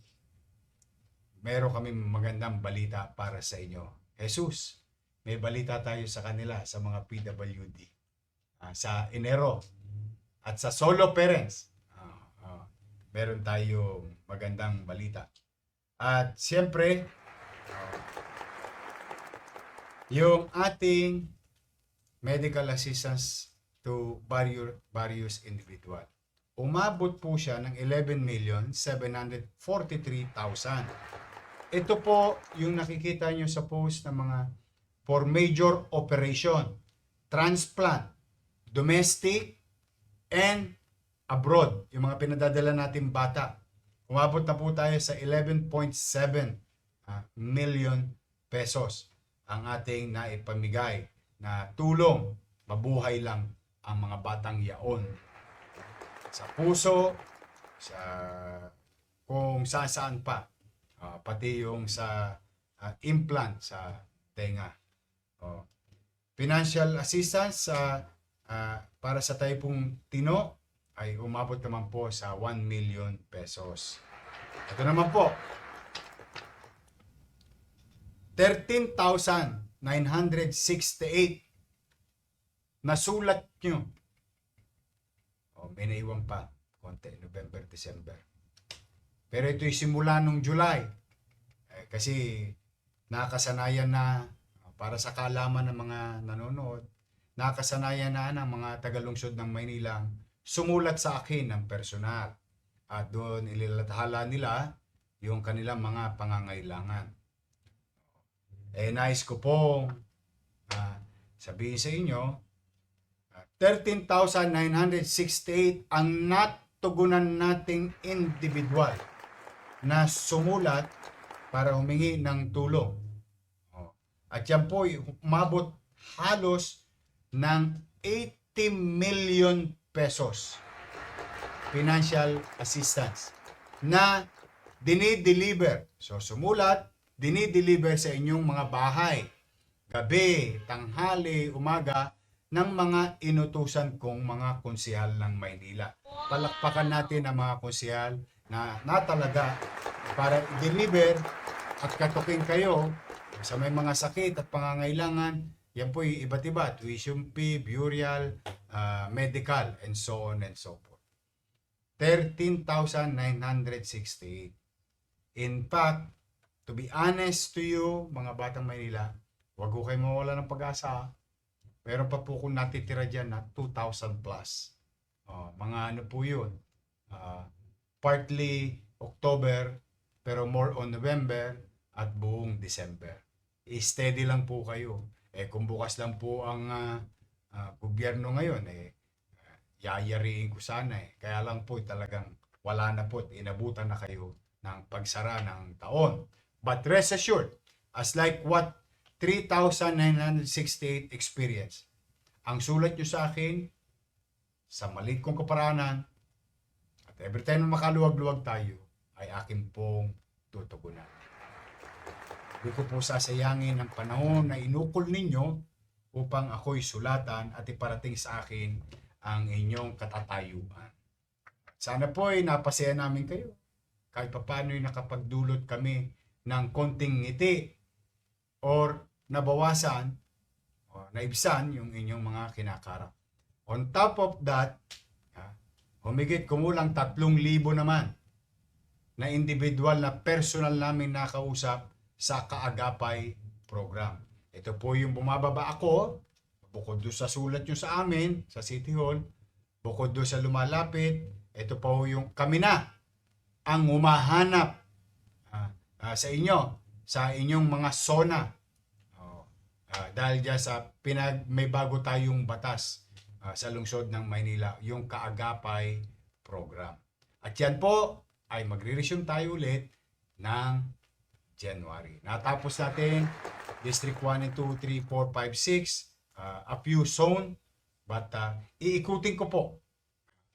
Meron kami magandang balita para sa inyo. Jesus, may balita tayo sa kanila, sa mga PWD. Sa Enero. At sa solo parents. Meron tayo magandang balita. At siyempre, yung ating medical assistance to various individual. Umabot po siya ng 11,743,000. Ito po yung nakikita nyo sa post ng mga for major operation, transplant, domestic, and abroad. Yung mga pinadadala natin bata. Umabot na po tayo sa 11.7 million pesos ang ating naipamigay na tulong. Mabuhay lang ang mga batang yaon. Sa puso, sa kung saan pa. Pati yung sa implant sa tenga. Financial assistance para sa Taipong Tino ay umabot naman po sa 1 million pesos. Ito naman po, 13,968 nasulat nyo. May naiwan pa konti, November, December. Pero ito'y simula nung July. Kasi nakasanayan na, para sa kaalaman ng mga nanonood, nakasanayan na ng mga tagalungsod ng Maynila sumulat sa akin ng personal. At doon ililathala nila yung kanilang mga pangangailangan. Nais ko po sabihin sa inyo, 13,968 ang natugunan nating individual na sumulat para humingi ng tulong. At yan po umabot halos ng 80 million pesos financial assistance na dinideliver. So sumulat, dinideliver sa inyong mga bahay, gabi, tanghali, umaga, ng mga inutusan kong mga konsehal ng Maynila. Palakpakan natin ang mga konsehal na talaga para i-deliver at katukin kayo sa may mga sakit at pangangailangan. Yan po yung iba't iba, tuition fee, burial, medical, and so on and so forth. 13,968. In fact, to be honest to you, mga batang Maynila, wag ko kayo mawala ng pag-asa. Meron pa po kung natitira dyan na 2,000 plus. Mga ano po yun. Partly October, pero more on November at buong December. I-steady lang po kayo. Kung bukas lang po ang gobyerno ngayon, yayariin ko sana. Kaya lang po talagang wala na po. Inabutan na kayo ng pagsara ng taon. But rest assured, as like what 3,968 experience. Ang sulat nyo sa akin, sa maliit kong kaparanan, at every time na makaluwag-luwag tayo, ay akin pong tutugunan. Hindi ko po sasayangin ang panahon na inukol ninyo upang ako'y sulatan at iparating sa akin ang inyong katatayuan. Sana po ay napasaya namin kayo. Kahit paano'y nakapagdulot kami ng konting ngiti or nabawasan o naibsan yung inyong mga kinakarap. On top of that, humigit kumulang 3,000 naman na individual na personal namin nakausap sa Kaagapay program. Ito po yung bumababa ako, bukod doon sa sulat nyo sa amin, sa City Hall, bukod doon sa lumalapit, ito po yung kami na ang humahanap sa inyo, sa inyong mga zona. Dahil dyan sa may bago tayong batas sa lungsod ng Maynila, yung Kaagapay program. At yan po ay magre-resume tayo ulit ng January. Natapos natin District 1 and 2, 3, 4, 5, 6, a few zone, but iikutin ko po.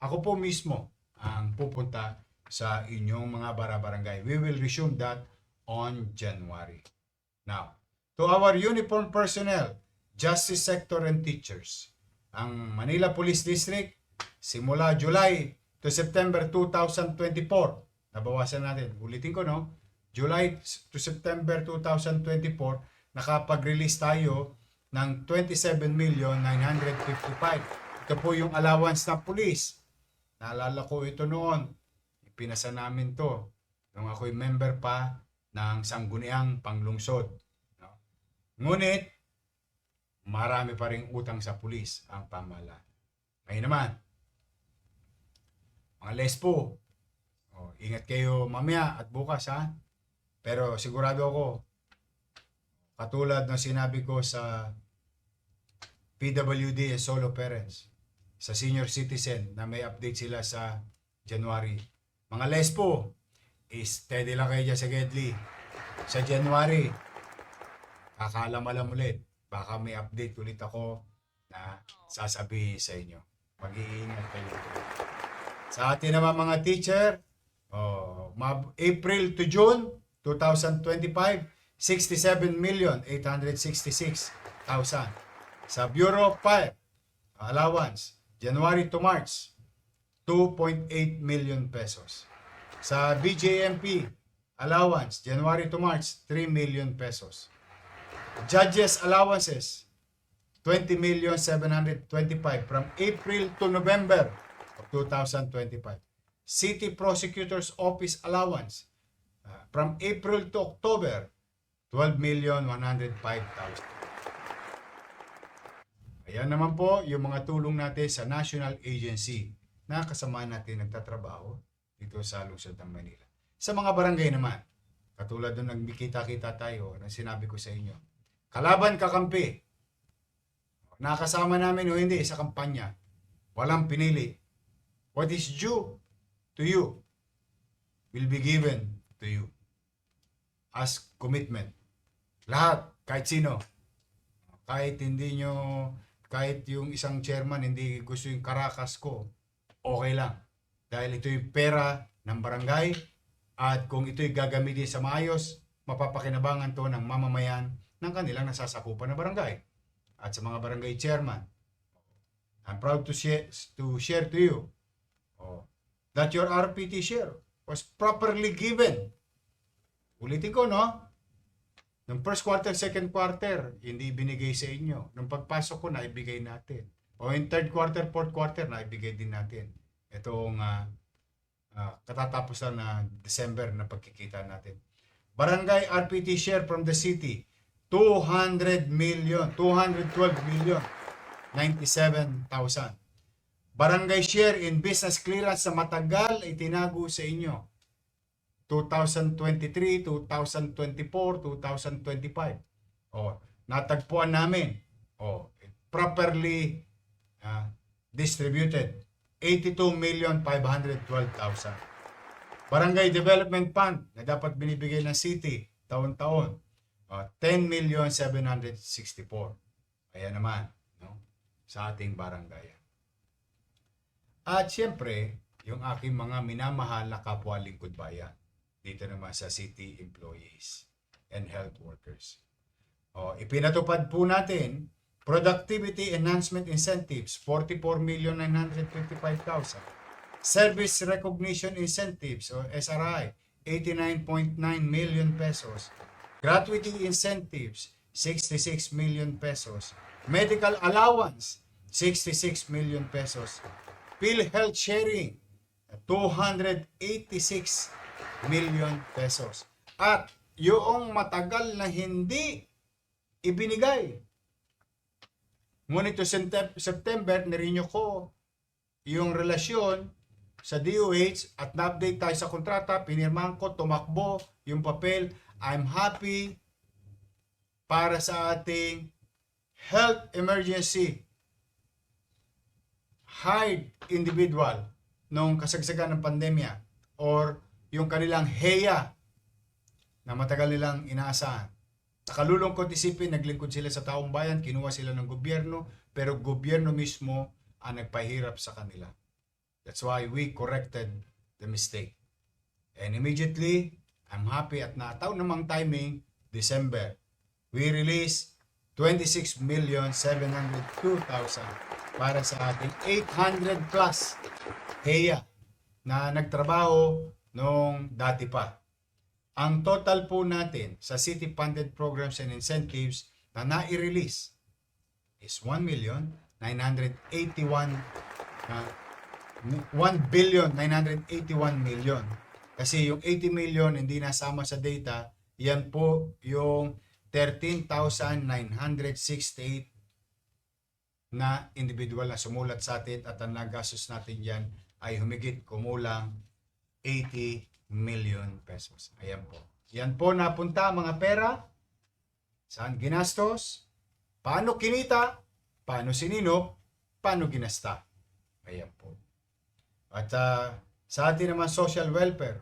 Ako po mismo ang pupunta sa inyong mga barangay. We will resume that on January. Now, to our uniformed personnel, justice sector and teachers, ang Manila Police District, simula July to September 2024, nabawasan natin, ulitin ko no, July to September 2024, nakapag-release tayo ng 27,955,000. Ito po yung allowance na police. Naalala ko ito noon. Ipinasa namin to nung ako'y member pa ng Sangguniang Panglungsod. No? Ngunit, marami pa ring utang sa pulis ang pamahalaan. Ngayon naman, mga lespo, ingat kayo mamaya at bukas ha. Pero sigurado ako, katulad ng sinabi ko sa PWD and solo parents, sa senior citizen na may update sila sa January. Mga lespo, steady lang kayo dyan sa Gedli. Sa January, kakaalam-alam ulit. Baka may update ulit ako na sasabihin sa inyo. Mag-iingat kayo. Sa atin naman mga teacher, April to June 2025, 67,866,000. Sa Bureau of Fire, allowance, January to March, 2.8 million pesos. Sa BJMP, allowance, January to March, 3 million pesos. Judges allowances, 20,725,000 from April to November of 2025. City Prosecutor's Office allowance, from April to October, 12,105,000. Ayan naman po yung mga tulong natin sa national agency na kasama natin nagtatrabaho dito sa lungsod ng Manila. Sa mga barangay naman, katulad nung nagkita-kita tayo na sinabi ko sa inyo, kalaban kakampi, nakasama namin o hindi sa kampanya, walang pinili. What is due to you will be given to you as commitment. Lahat, kahit sino, kahit hindi nyo, kahit yung isang chairman hindi gusto yung karakas ko, okay lang. Dahil ito yung pera ng barangay at kung ito'y gagamitin sa maayos, mapapakinabangan to ng mamamayan ng kanilang nasasakupan na barangay. At sa mga barangay chairman, I'm proud to share to you that your RPT share was properly given. Ulitin ko, no? Nung first quarter, second quarter, hindi binigay sa inyo. Nung pagpasok ko, naibigay natin. O in third quarter, fourth quarter, naibigay din natin. Itong katatapusan na December na pagkikita natin. Barangay RPT share from the city, 212 million, 97,000. Barangay share in business clearance sa matagal ay tinago sa inyo. 2023, 2024, 2025. Natagpuan namin. Properly distributed. 82,512,000. Barangay Development Fund na dapat binibigay ng city taon-taon. 10,764,000. Ayan naman, no? Sa ating barangay. At siyempre, yung aking mga minamahal na kapwa lingkod bayan. Dito naman sa city employees and health workers. Ipinatupad po natin productivity enhancement incentives, 44,955,000. Service recognition incentives o SRI, 89.9 million pesos. Gratuity incentives, 66 million pesos. Medical allowance, 66 million pesos. PhilHealth sharing, 286 million pesos. At yung matagal na hindi ibinigay. Ngunit to September, nirenew ko yung relasyon sa DOH at na-update tayo sa kontrata, pinirmahan ko, tumakbo yung papel. I'm happy para sa ating health emergency hired individual nung kasagsagan ng pandemya or yung kanilang HEA na matagal nilang inaasahan. Nakalulungkot isipin, naglingkod sila sa taong bayan, kinuha sila ng gobyerno, pero gobyerno mismo ang nagpahirap sa kanila. That's why we corrected the mistake. And immediately, I'm happy at nataw namang timing, December, we released 26,702,000 para sa ating 800 plus HEA na nagtrabaho nung dati pa. Ang total po natin sa city-funded programs and incentives na nai-release is 1,981,000,000. Kasi yung 80 million hindi nasama sa data, yan po yung 13,968 na individual na sumulat sa atin at ang nagastos natin yan ay humigit kumulang 80 million pesos. Ayan po. Yan po napunta mga pera. Saan ginastos? Paano kinita? Paano sinino? Paano ginasta? Ayan po. At sa atin naman social welfare,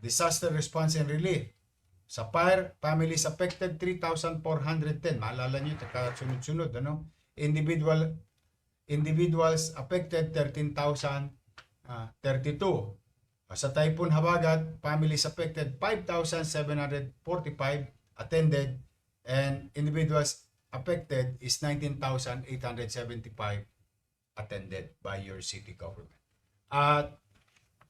disaster response and relief. Sa fire, families affected 3,410. Maalala nyo, sunod-sunod, ano? Individuals affected 13,032. Sa Typhoon Habagat, families affected 5,745 attended and individuals affected is 19,875 attended by your city government. At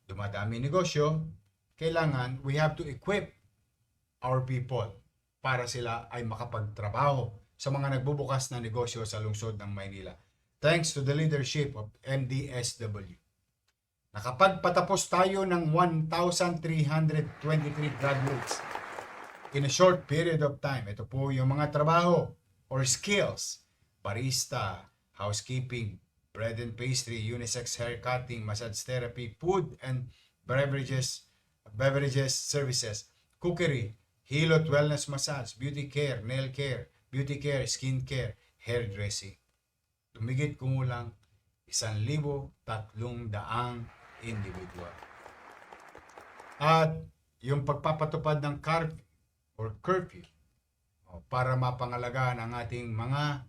dumadami negosyo, kailangan we have to equip our people para sila ay makapagtrabaho sa mga nagbubukas na negosyo sa lungsod ng Maynila. Thanks to the leadership of MDSW. Nakapagpatapos tayo ng 1,323 graduates in a short period of time. Ito po yung mga trabaho or skills: barista, housekeeping, bread and pastry, unisex hair cutting, massage therapy, food and beverages services, cookery, hilot wellness massage, beauty care, nail care, beauty care, skin care, hairdressing. Tumigit kumulang 1,300 individual. At yung pagpapatupad ng curfew para mapangalagaan ang ating mga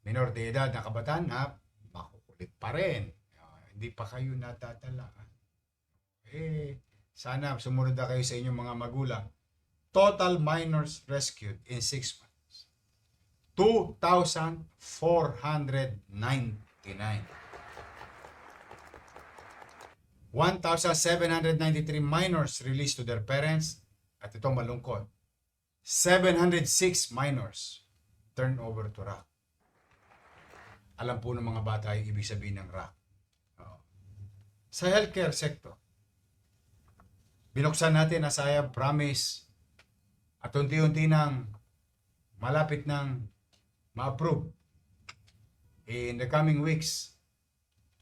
minor de edad na kabataan na makukulit pa rin. Hindi pa kayo natatala. Sana sumunod na kayo sa inyong mga magulang. Total minors rescued in 6 months. 2,499. 1,793 minors released to their parents. At ito malungkot. 706 minors turned over to RAC. Alam po ng mga bata yung ibig sabihin ng RAC. Sa healthcare sector, binuksan natin as I have promised at unti-unti nang malapit ng ma-approve in the coming weeks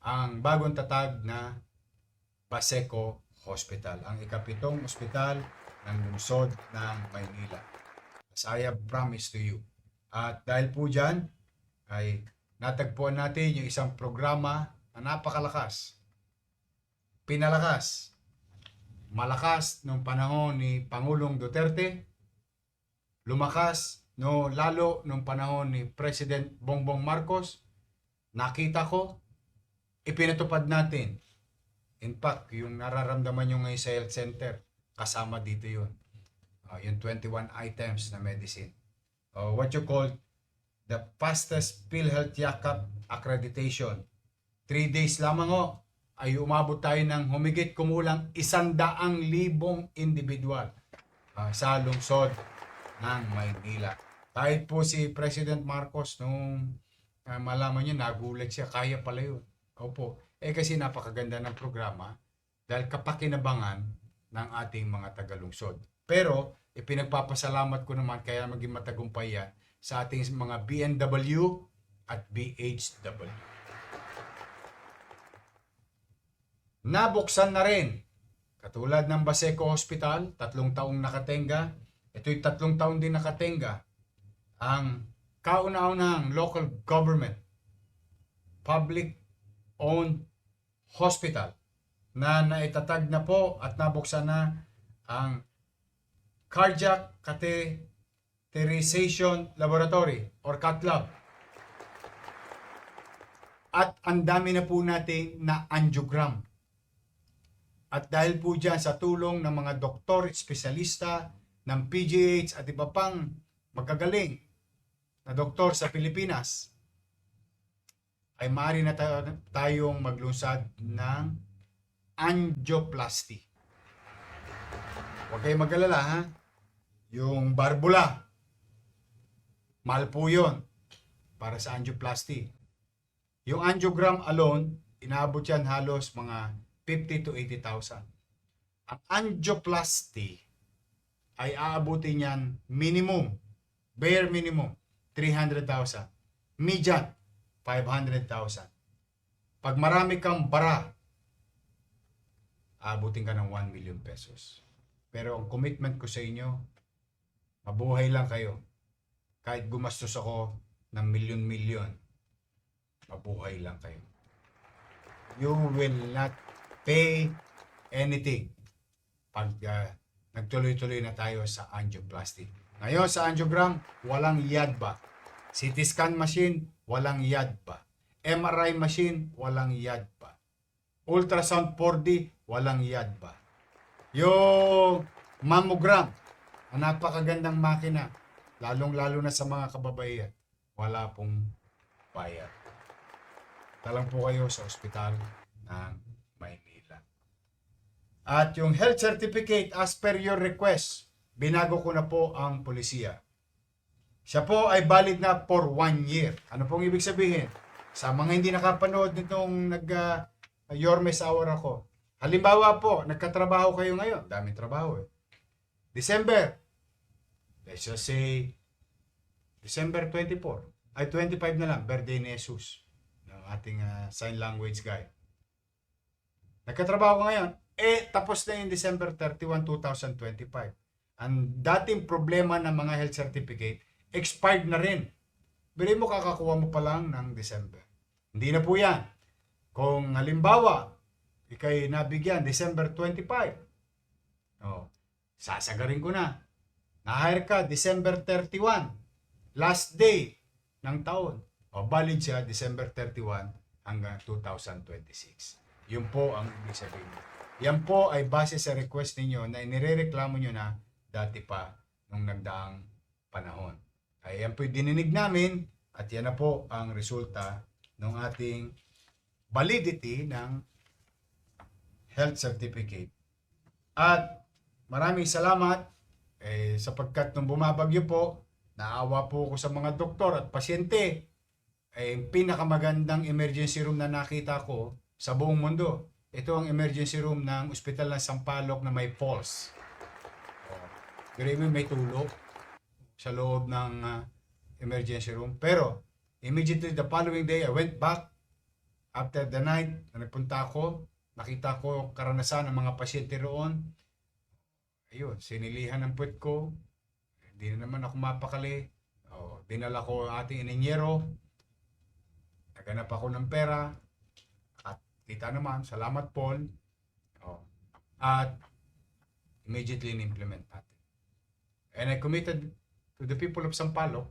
ang bagong tatag na Paseco Hospital, ang ikapitong ospital ng lungsod ng Maynila. As I have promised to you. At dahil po dyan, ay natagpuan natin yung isang programa na napakalakas. Pinalakas. Malakas nung panahon ni Pangulong Duterte. Lumakas lalo nung panahon ni President Bongbong Marcos. Nakita ko, ipinatupad natin. In fact, yung nararamdaman nyo ngayon sa health center, kasama dito yun. Yung 21 items na medicine. What you call the fastest PhilHealth Yakap accreditation. 3 days lamang ay umabot tayo ng humigit kumulang 100,000 individual sa lungsod ng Maynila. Kahit po si President Marcos nung malaman niya, nagulat siya, kaya pala yun. Opo. Kasi napakaganda ng programa dahil kapakinabangan ng ating mga tagalungsod. Pero, ipinagpapasalamat ko naman kaya maging matagumpay yan sa ating mga BNW at BHW. Nabuksan na rin, katulad ng Baseco Hospital, 3 taong nakatenga. Ito'y 3 taon din nakatenga ang kauna-unahang local government public-owned hospital na naitatag na po at nabuksan na ang Cardiac Catheterization Laboratory or CATLAB. At ang dami na po natin na angiogram. At dahil po dyan sa tulong ng mga doktor, espesyalista ng PGH at iba pang magagaling na doktor sa Pilipinas, ay maaari na tayong maglunsad ng angioplasty. Huwag kayong mag-alala, ha? Yung barbula, mahal po yun para sa angioplasty. Yung angiogram alone, inaabot yan halos mga 50 to 80,000. Ang angioplasty ay aabutin yan minimum, bare minimum, 300,000. Median, 500,000. Pag marami kang bara, aabutin ka ng 1 million pesos. Pero ang commitment ko sa inyo, mabuhay lang kayo. Kahit gumastos ako ng milyon-milyon, mabuhay lang kayo. You will not pay anything pag nagtuloy-tuloy na tayo sa angioplasty. Ngayon sa angiogram, walang yadba. CT scan machine, walang yadba. MRI machine, walang yadba. Ultrasound 4D, walang yadba. Yung mammogram, ang napakagandang makina, lalong-lalo na sa mga kababaihan, wala pong bayad. Talang po kayo sa ospital ng Maynila. At yung health certificate as per your request, binago ko na po ang polisiya. Siya po ay valid na for 1 year. Ano pong ibig sabihin? Sa mga hindi nakapanood nitong Yormes Hour ako. Halimbawa po, nagkatrabaho kayo ngayon. Daming trabaho eh. December. Let's just say, December 24. Ay, 25 na lang. Birthday ni Jesus. Ng ating sign language guy. Nagkatrabaho ka ngayon. Tapos na yung December 31, 2025. Ang dating problema ng mga health certificate, expired na rin. Bili mo, kakakuha mo pa lang ng December. Hindi na po yan. Kung halimbawa, ikay nabigyan December 25, sasagarin ko na. Na-hire ka December 31, last day ng taon. Valid siya December 31 hanggang 2026. Yun po ang ibig sabihin. Yan po ay base sa request ninyo na inirereklamo nyo na dati pa nung nagdaang panahon. Ay yan po dininig namin at yan na po ang resulta ng ating validity ng health certificate. At maraming salamat sapagkat nung bumabagyo po, naawa po ako sa mga doktor at pasyente. Pinakamagandang emergency room na nakita ko sa buong mundo. Ito ang emergency room ng Ospital ng Sampaloc na may falls. Pero may tulog sa loob ng emergency room. Pero immediately the following day, I went back after the night na nagpunta ako. Nakita ko karanasan ng mga pasyente roon. Ayun, sinilihan ng puwet ko. Hindi na naman ako mapakali. Dinala ko ating ininyero. Naganap ako ng pera. At kita naman, salamat Paul. At immediately in-implement natin. And I committed to the people of Sampaloc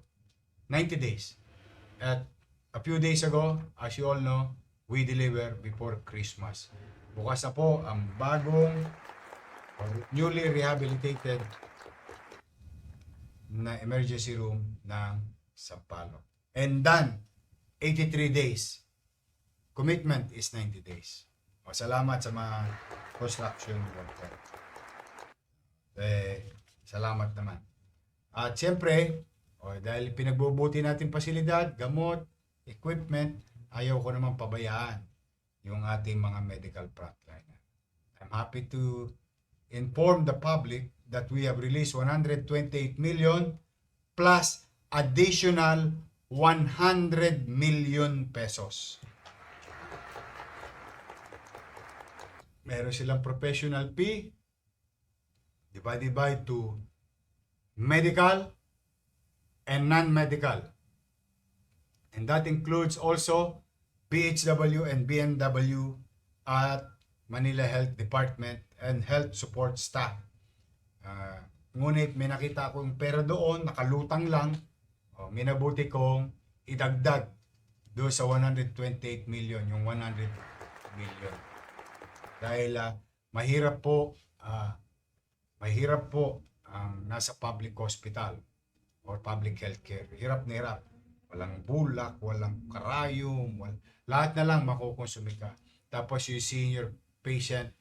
90 days. At a few days ago, as you all know, we deliver before Christmas. Bukas na po ang bagong or newly rehabilitated na emergency room ng Sampaloc. And done, 83 days. Commitment is 90 days. Salamat sa mga construction worker. Salamat naman. At siyempre, dahil pinagbubuti natin pasilidad, gamot, equipment, ayaw ko naman pabayaan yung ating mga medical frontliner. I'm happy to inform the public that we have released 128 million plus additional 100 million pesos. Meron silang professional fee divided by two medical and non-medical. And that includes also BHW and BNW at Manila Health Department and Health Support Staff. Ngunit may nakita akong pera doon, nakalutang lang. Minabuti kong idagdag doon sa 128 million, yung 100 million. Dahil mahirap po ang nasa public hospital or public healthcare. Hirap na hirap. Walang bulak, walang karayom, lahat na lang makukonsumi ka. Tapos yung senior patient,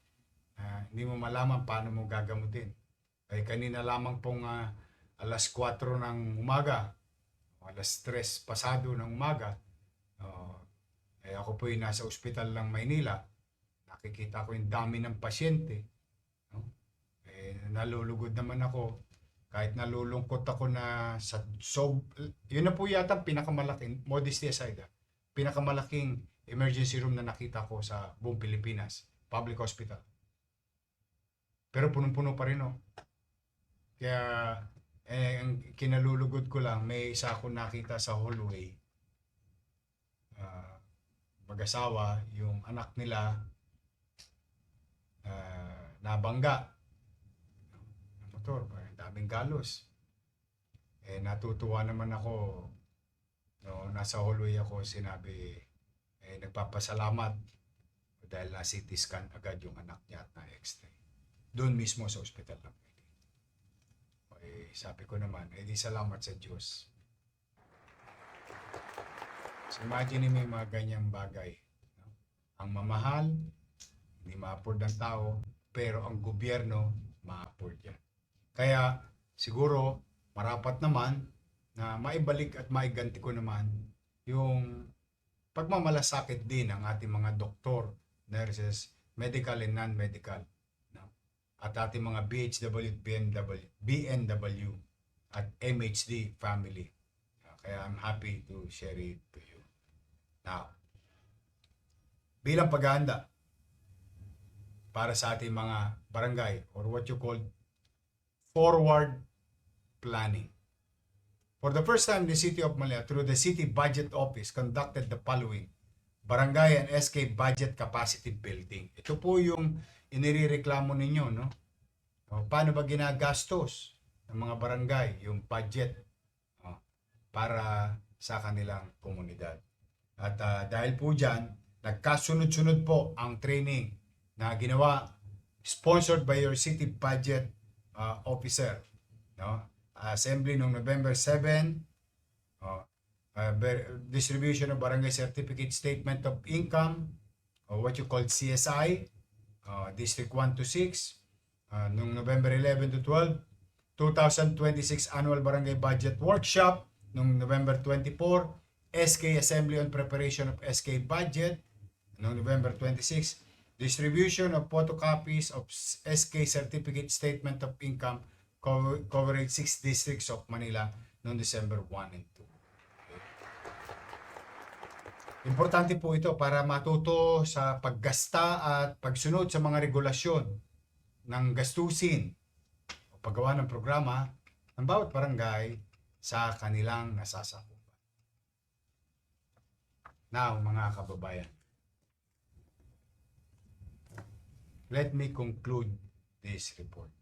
hindi mo malaman paano mo gagamutin. Ay kanina lamang pong alas 4 ng umaga, alas 3 pasado ng umaga, ako po yung nasa ospital ng Maynila. Nakikita ko yung dami ng pasyente. Nalulugod naman ako. Kahit nalulungkot ako na yun na po yata pinakamalaking, modesty aside, pinakamalaking emergency room na nakita ko sa buong Pilipinas, public hospital. Pero punong-puno pa rin, Kaya, ang kinalulugod ko lang, may isa akong nakita sa hallway. Mag-asawa, yung anak nila, nabangga. Motor, daming galos. Natutuwa naman ako. Nasa hallway ako, sinabi, nagpapasalamat dahil na CT scan agad yung anak niya at na X-ray. Doon mismo sa ospital lang. Sabi ko naman, di salamat sa Diyos. So imagine may mga ganyang bagay. Ang mamahal, hindi ma-afford ng tao, pero ang gobyerno, ma-afford yan. Kaya siguro, marapat naman na maibalik at maiganti ko naman yung pagmamalasakit din ng ating mga doktor, nurses, medical and non-medical. At ating mga BHW, BNW, at MHD family. Kaya I'm happy to share it to you. Now, bilang paghahanda para sa ating mga barangay or what you call forward planning. For the first time, the City of Manila, through the City Budget Office, conducted the following Barangay and SK Budget Capacity Building. Ito po yung inireklamo ninyo, paano ba ginagastos ng mga barangay yung budget para sa kanilang komunidad. At dahil po dyan, nagkasunod-sunod po ang training na ginawa, sponsored by your City Budget Officer. Assembly noong November 7, distribution of Barangay Certificate Statement of Income, or what you call CSI, District 1 to 6, noong November 11 to 12, 2026 Annual Barangay Budget Workshop, noong November 24, SK Assembly on Preparation of SK Budget, noong November 26, distribution of photocopies of SK Certificate Statement of Income covering 6 districts of Manila noong December 1 and 2. Importante po ito para matuto sa paggasta at pagsunod sa mga regulasyon ng gastusin o paggawa ng programa ng bawat barangay sa kanilang nasasakupan. Now, mga kababayan, let me conclude this report.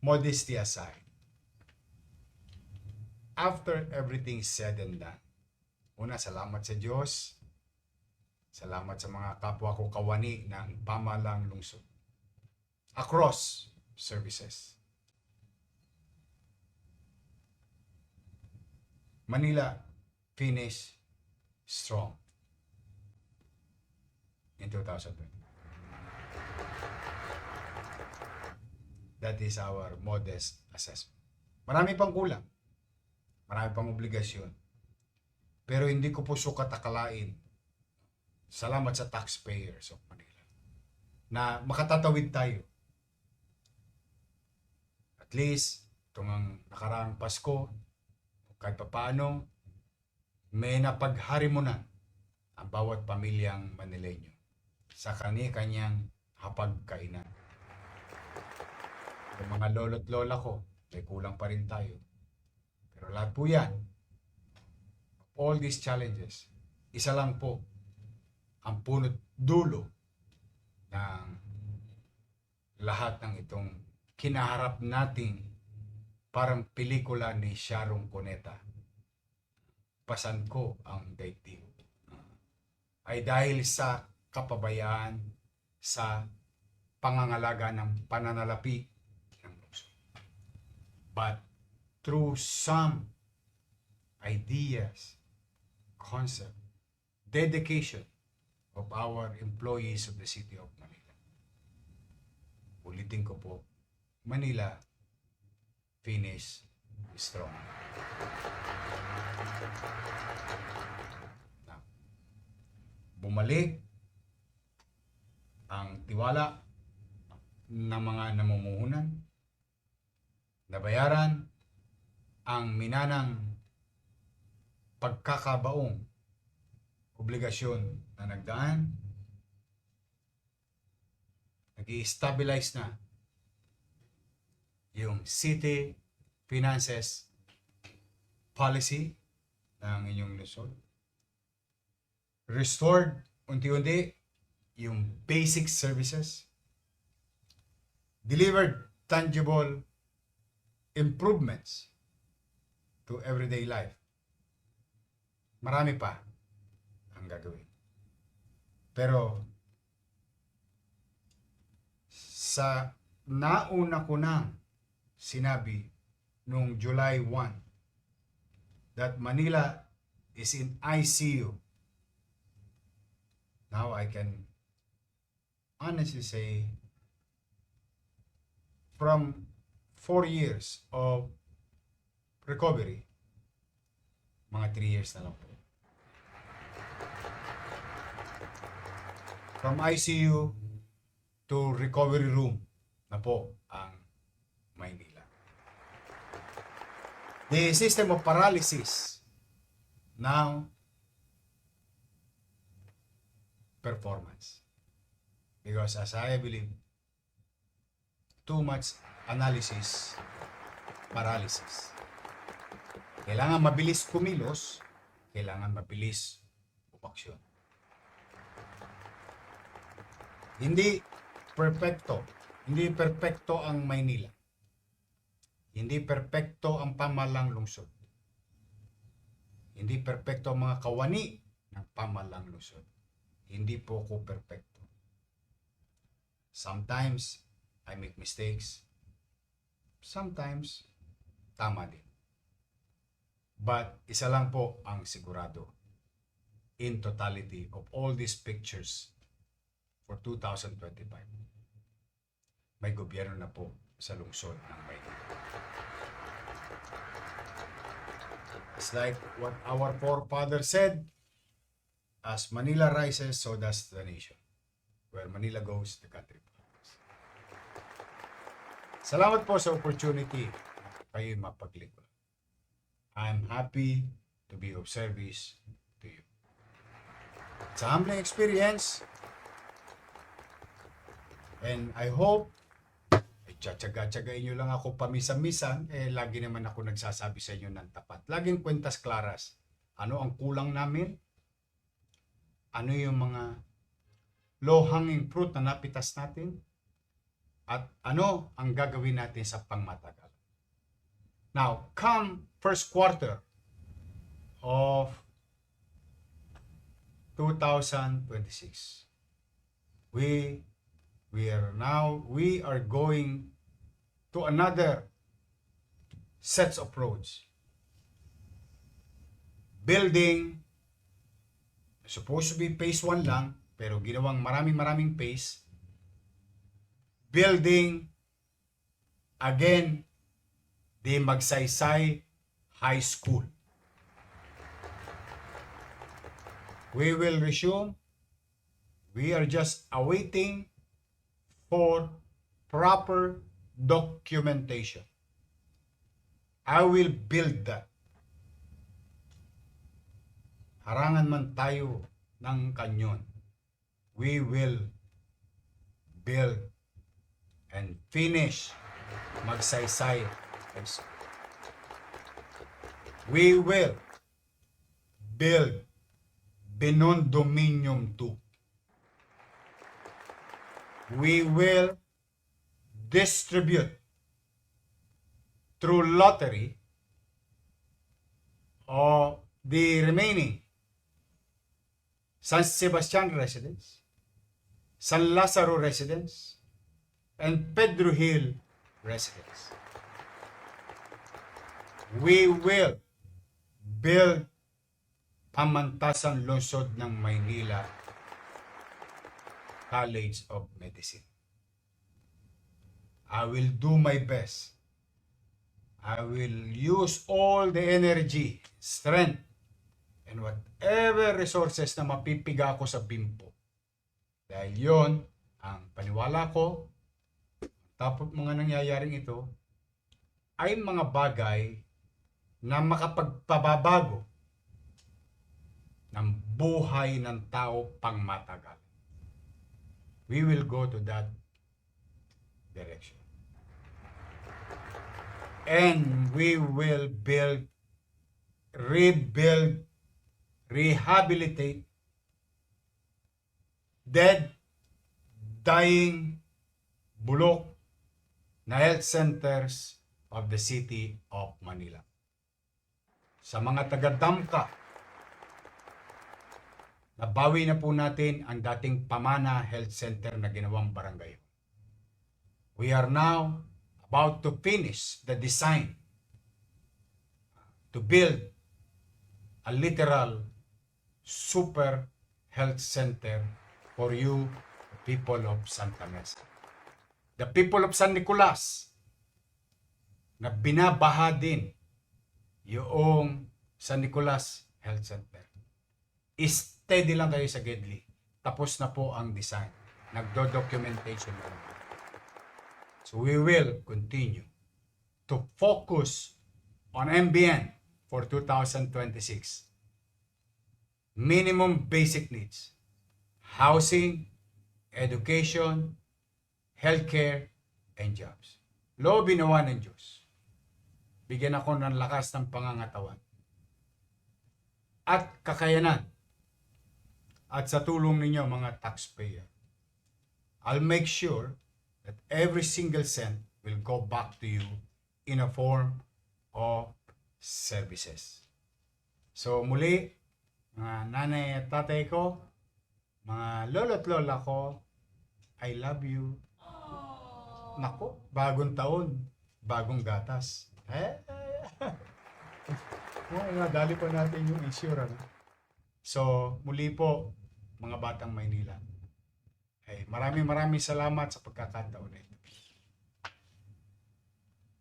Modesty aside, after everything said and done, una, salamat sa Diyos, salamat sa mga kapwa ko kawani ng pamahalang lungsod across services. Manila finished strong in 2020. That is our modest assessment. Marami pang kulang. Marami pang obligasyon. Pero hindi ko po sukat akalain. Salamat sa taxpayers of Manila na makatatawid tayo. At least, itong ang nakaraang Pasko, kahit papaano, may napagharimunan ang bawat pamilyang Manileño sa kani-kanyang hapagkainan. Yung mga lolo't lola ko, may kulang pa rin tayo. Pero lahat po yan, all these challenges, isa lang po ang punot dulo ng lahat ng itong kinaharap nating parang pelikula ni Sharon Cuneta. Pasan ko ang daigdig. Ay dahil sa kapabayaan sa pangangalaga ng pananalapi ng lungsod. But through some ideas, concept, dedication of our employees of the City of Manila. Ulitin ko po, Manila finish strong. Now, bumalik ang tiwala ng mga namumuhunan, nabayaran ang minanang pagkakabaong obligasyon na nagdaan, nag-i-stabilize na yung city finances policy ng inyong lungsod. Restored unti-unti yung basic services. Delivered tangible improvements to everyday life. Marami pa ang gagawin. Pero sa nauna ko nang sinabi noong July 1 that Manila is in ICU. Now I can honestly say from 4 years of recovery, mga 3 years na lang po. From ICU to recovery room na po ang Maynila. The system of paralysis now performance. Because as I believe, too much analysis, paralysis. Kailangan mabilis kumilos, kailangan mabilis umaksyon. Hindi perpekto ang Maynila. Hindi perpekto ang pamalang lungsod. Hindi perpekto ang mga kawani ng pamalang lungsod. Hindi po ko perpekto. Sometimes, I make mistakes. Sometimes, tama din. But, isa lang po ang sigurado. In totality of all these pictures for 2025, may gobyerno na po sa lungsod ng Maynila. It's like what our forefather said, as Manila rises, so does the nation. Where Manila goes, the country follows. Salamat po sa opportunity kayo mapaglingkod. I'm happy to be of service to you. It's a humbling experience, and I hope tiyatsaga-tsagain nyo lang ako pamisa-misan, lagi naman ako nagsasabi sa inyo ng tapat. Laging kwentas klaras. Ano ang kulang namin? Ano yung mga low-hanging fruit na napitas natin? At ano ang gagawin natin sa pangmatagal? Now, come first quarter of 2026, we are going to another sets of roads. Building, supposed to be phase 1 lang, pero ginawang maraming phase. Building again, the Magsaysay High School. We will resume. We are just awaiting for proper documentation. I will build that. Harangan man tayo ng kanyon. We will build and finish Magsaysay High School. We will build Binondominium 2. We will distribute through lottery of the remaining San Sebastian residents, San Lazaro residents, and Pedro Hill residents. We will build Pamantasan Lungsod ng Maynila College of Medicine. I will do my best. I will use all the energy, strength, and whatever resources na mapipiga ko sa bimpo. Dahil yon ang paniwala ko, tapos mga nangyayaring ito, ay mga bagay na makapagpababago ng buhay ng tao pang matagal. We will go to that direction. And we will build, rebuild, rehabilitate dead, dying, bulok na health centers of the city of Manila. Sa mga taga-Damka, nabawi na po natin ang dating Pamana Health Center na ginawang barangay. We are now about to finish the design to build a literal super health center for you, the people of Santa Mesa. The people of San Nicolas na binabaha din yung San Nicolas Health Center. Steady lang kayo sa Gedli. Tapos na po ang design. Nagdo-documentation na lang. So we will continue to focus on MBN for 2026. Minimum basic needs. Housing, education, healthcare, and jobs. Loob binawa ng Diyos. Bigyan ako ng lakas ng pangangatawan at kakayanan. At sa tulong ninyo mga taxpayer, I'll make sure that every single cent will go back to you in a form of services. So muli, mga nanay at tatay ko, mga lolo at lola ko, I love you. Nako, bagong taon, bagong gatas. Dali pa natin yung insurance. So, muli po, mga batang Maynila, ay maraming salamat sa pagkakataon na ito.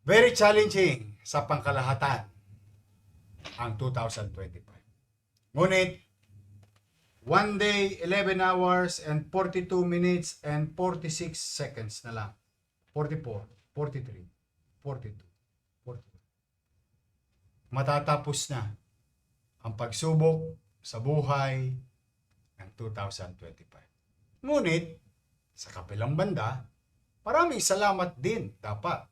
Very challenging sa pangkalahatan ang 2025. Ngunit, 1 day, 11 hours, and 42 minutes, and 46 seconds na lang. 44, 43, 42, 41. Matatapos na ang pagsubok sa buhay ng 2025. Ngunit, sa kabilang banda, maraming salamat din dapat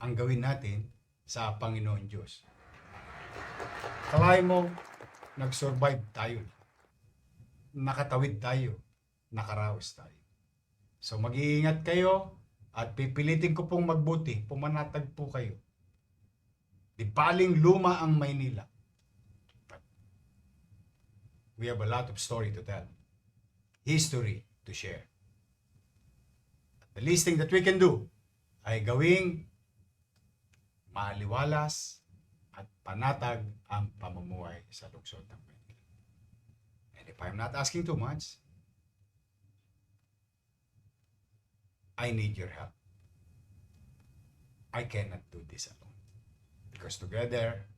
ang gawin natin sa Panginoon Diyos. Kalay mo, nag-survive tayo. Nakatawid tayo. Nakaraos tayo. So mag-iingat kayo at pipilitin ko pong magbuti. Pumanatag po kayo. Di baling luma ang Maynila. We have a lot of story to tell. History to share. The least thing that we can do ay gawing maaliwalas at panatag ang pamumuhay sa lungsod ng Maynila. And if I'm not asking too much, I need your help. I cannot do this alone. Because together,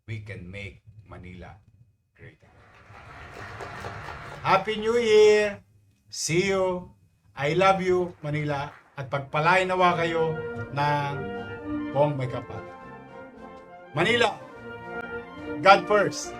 we can make Manila great again. Happy New Year! See you! I love you, Manila. At pagpalain nawa kayo ng buong may kapal. Manila, God first!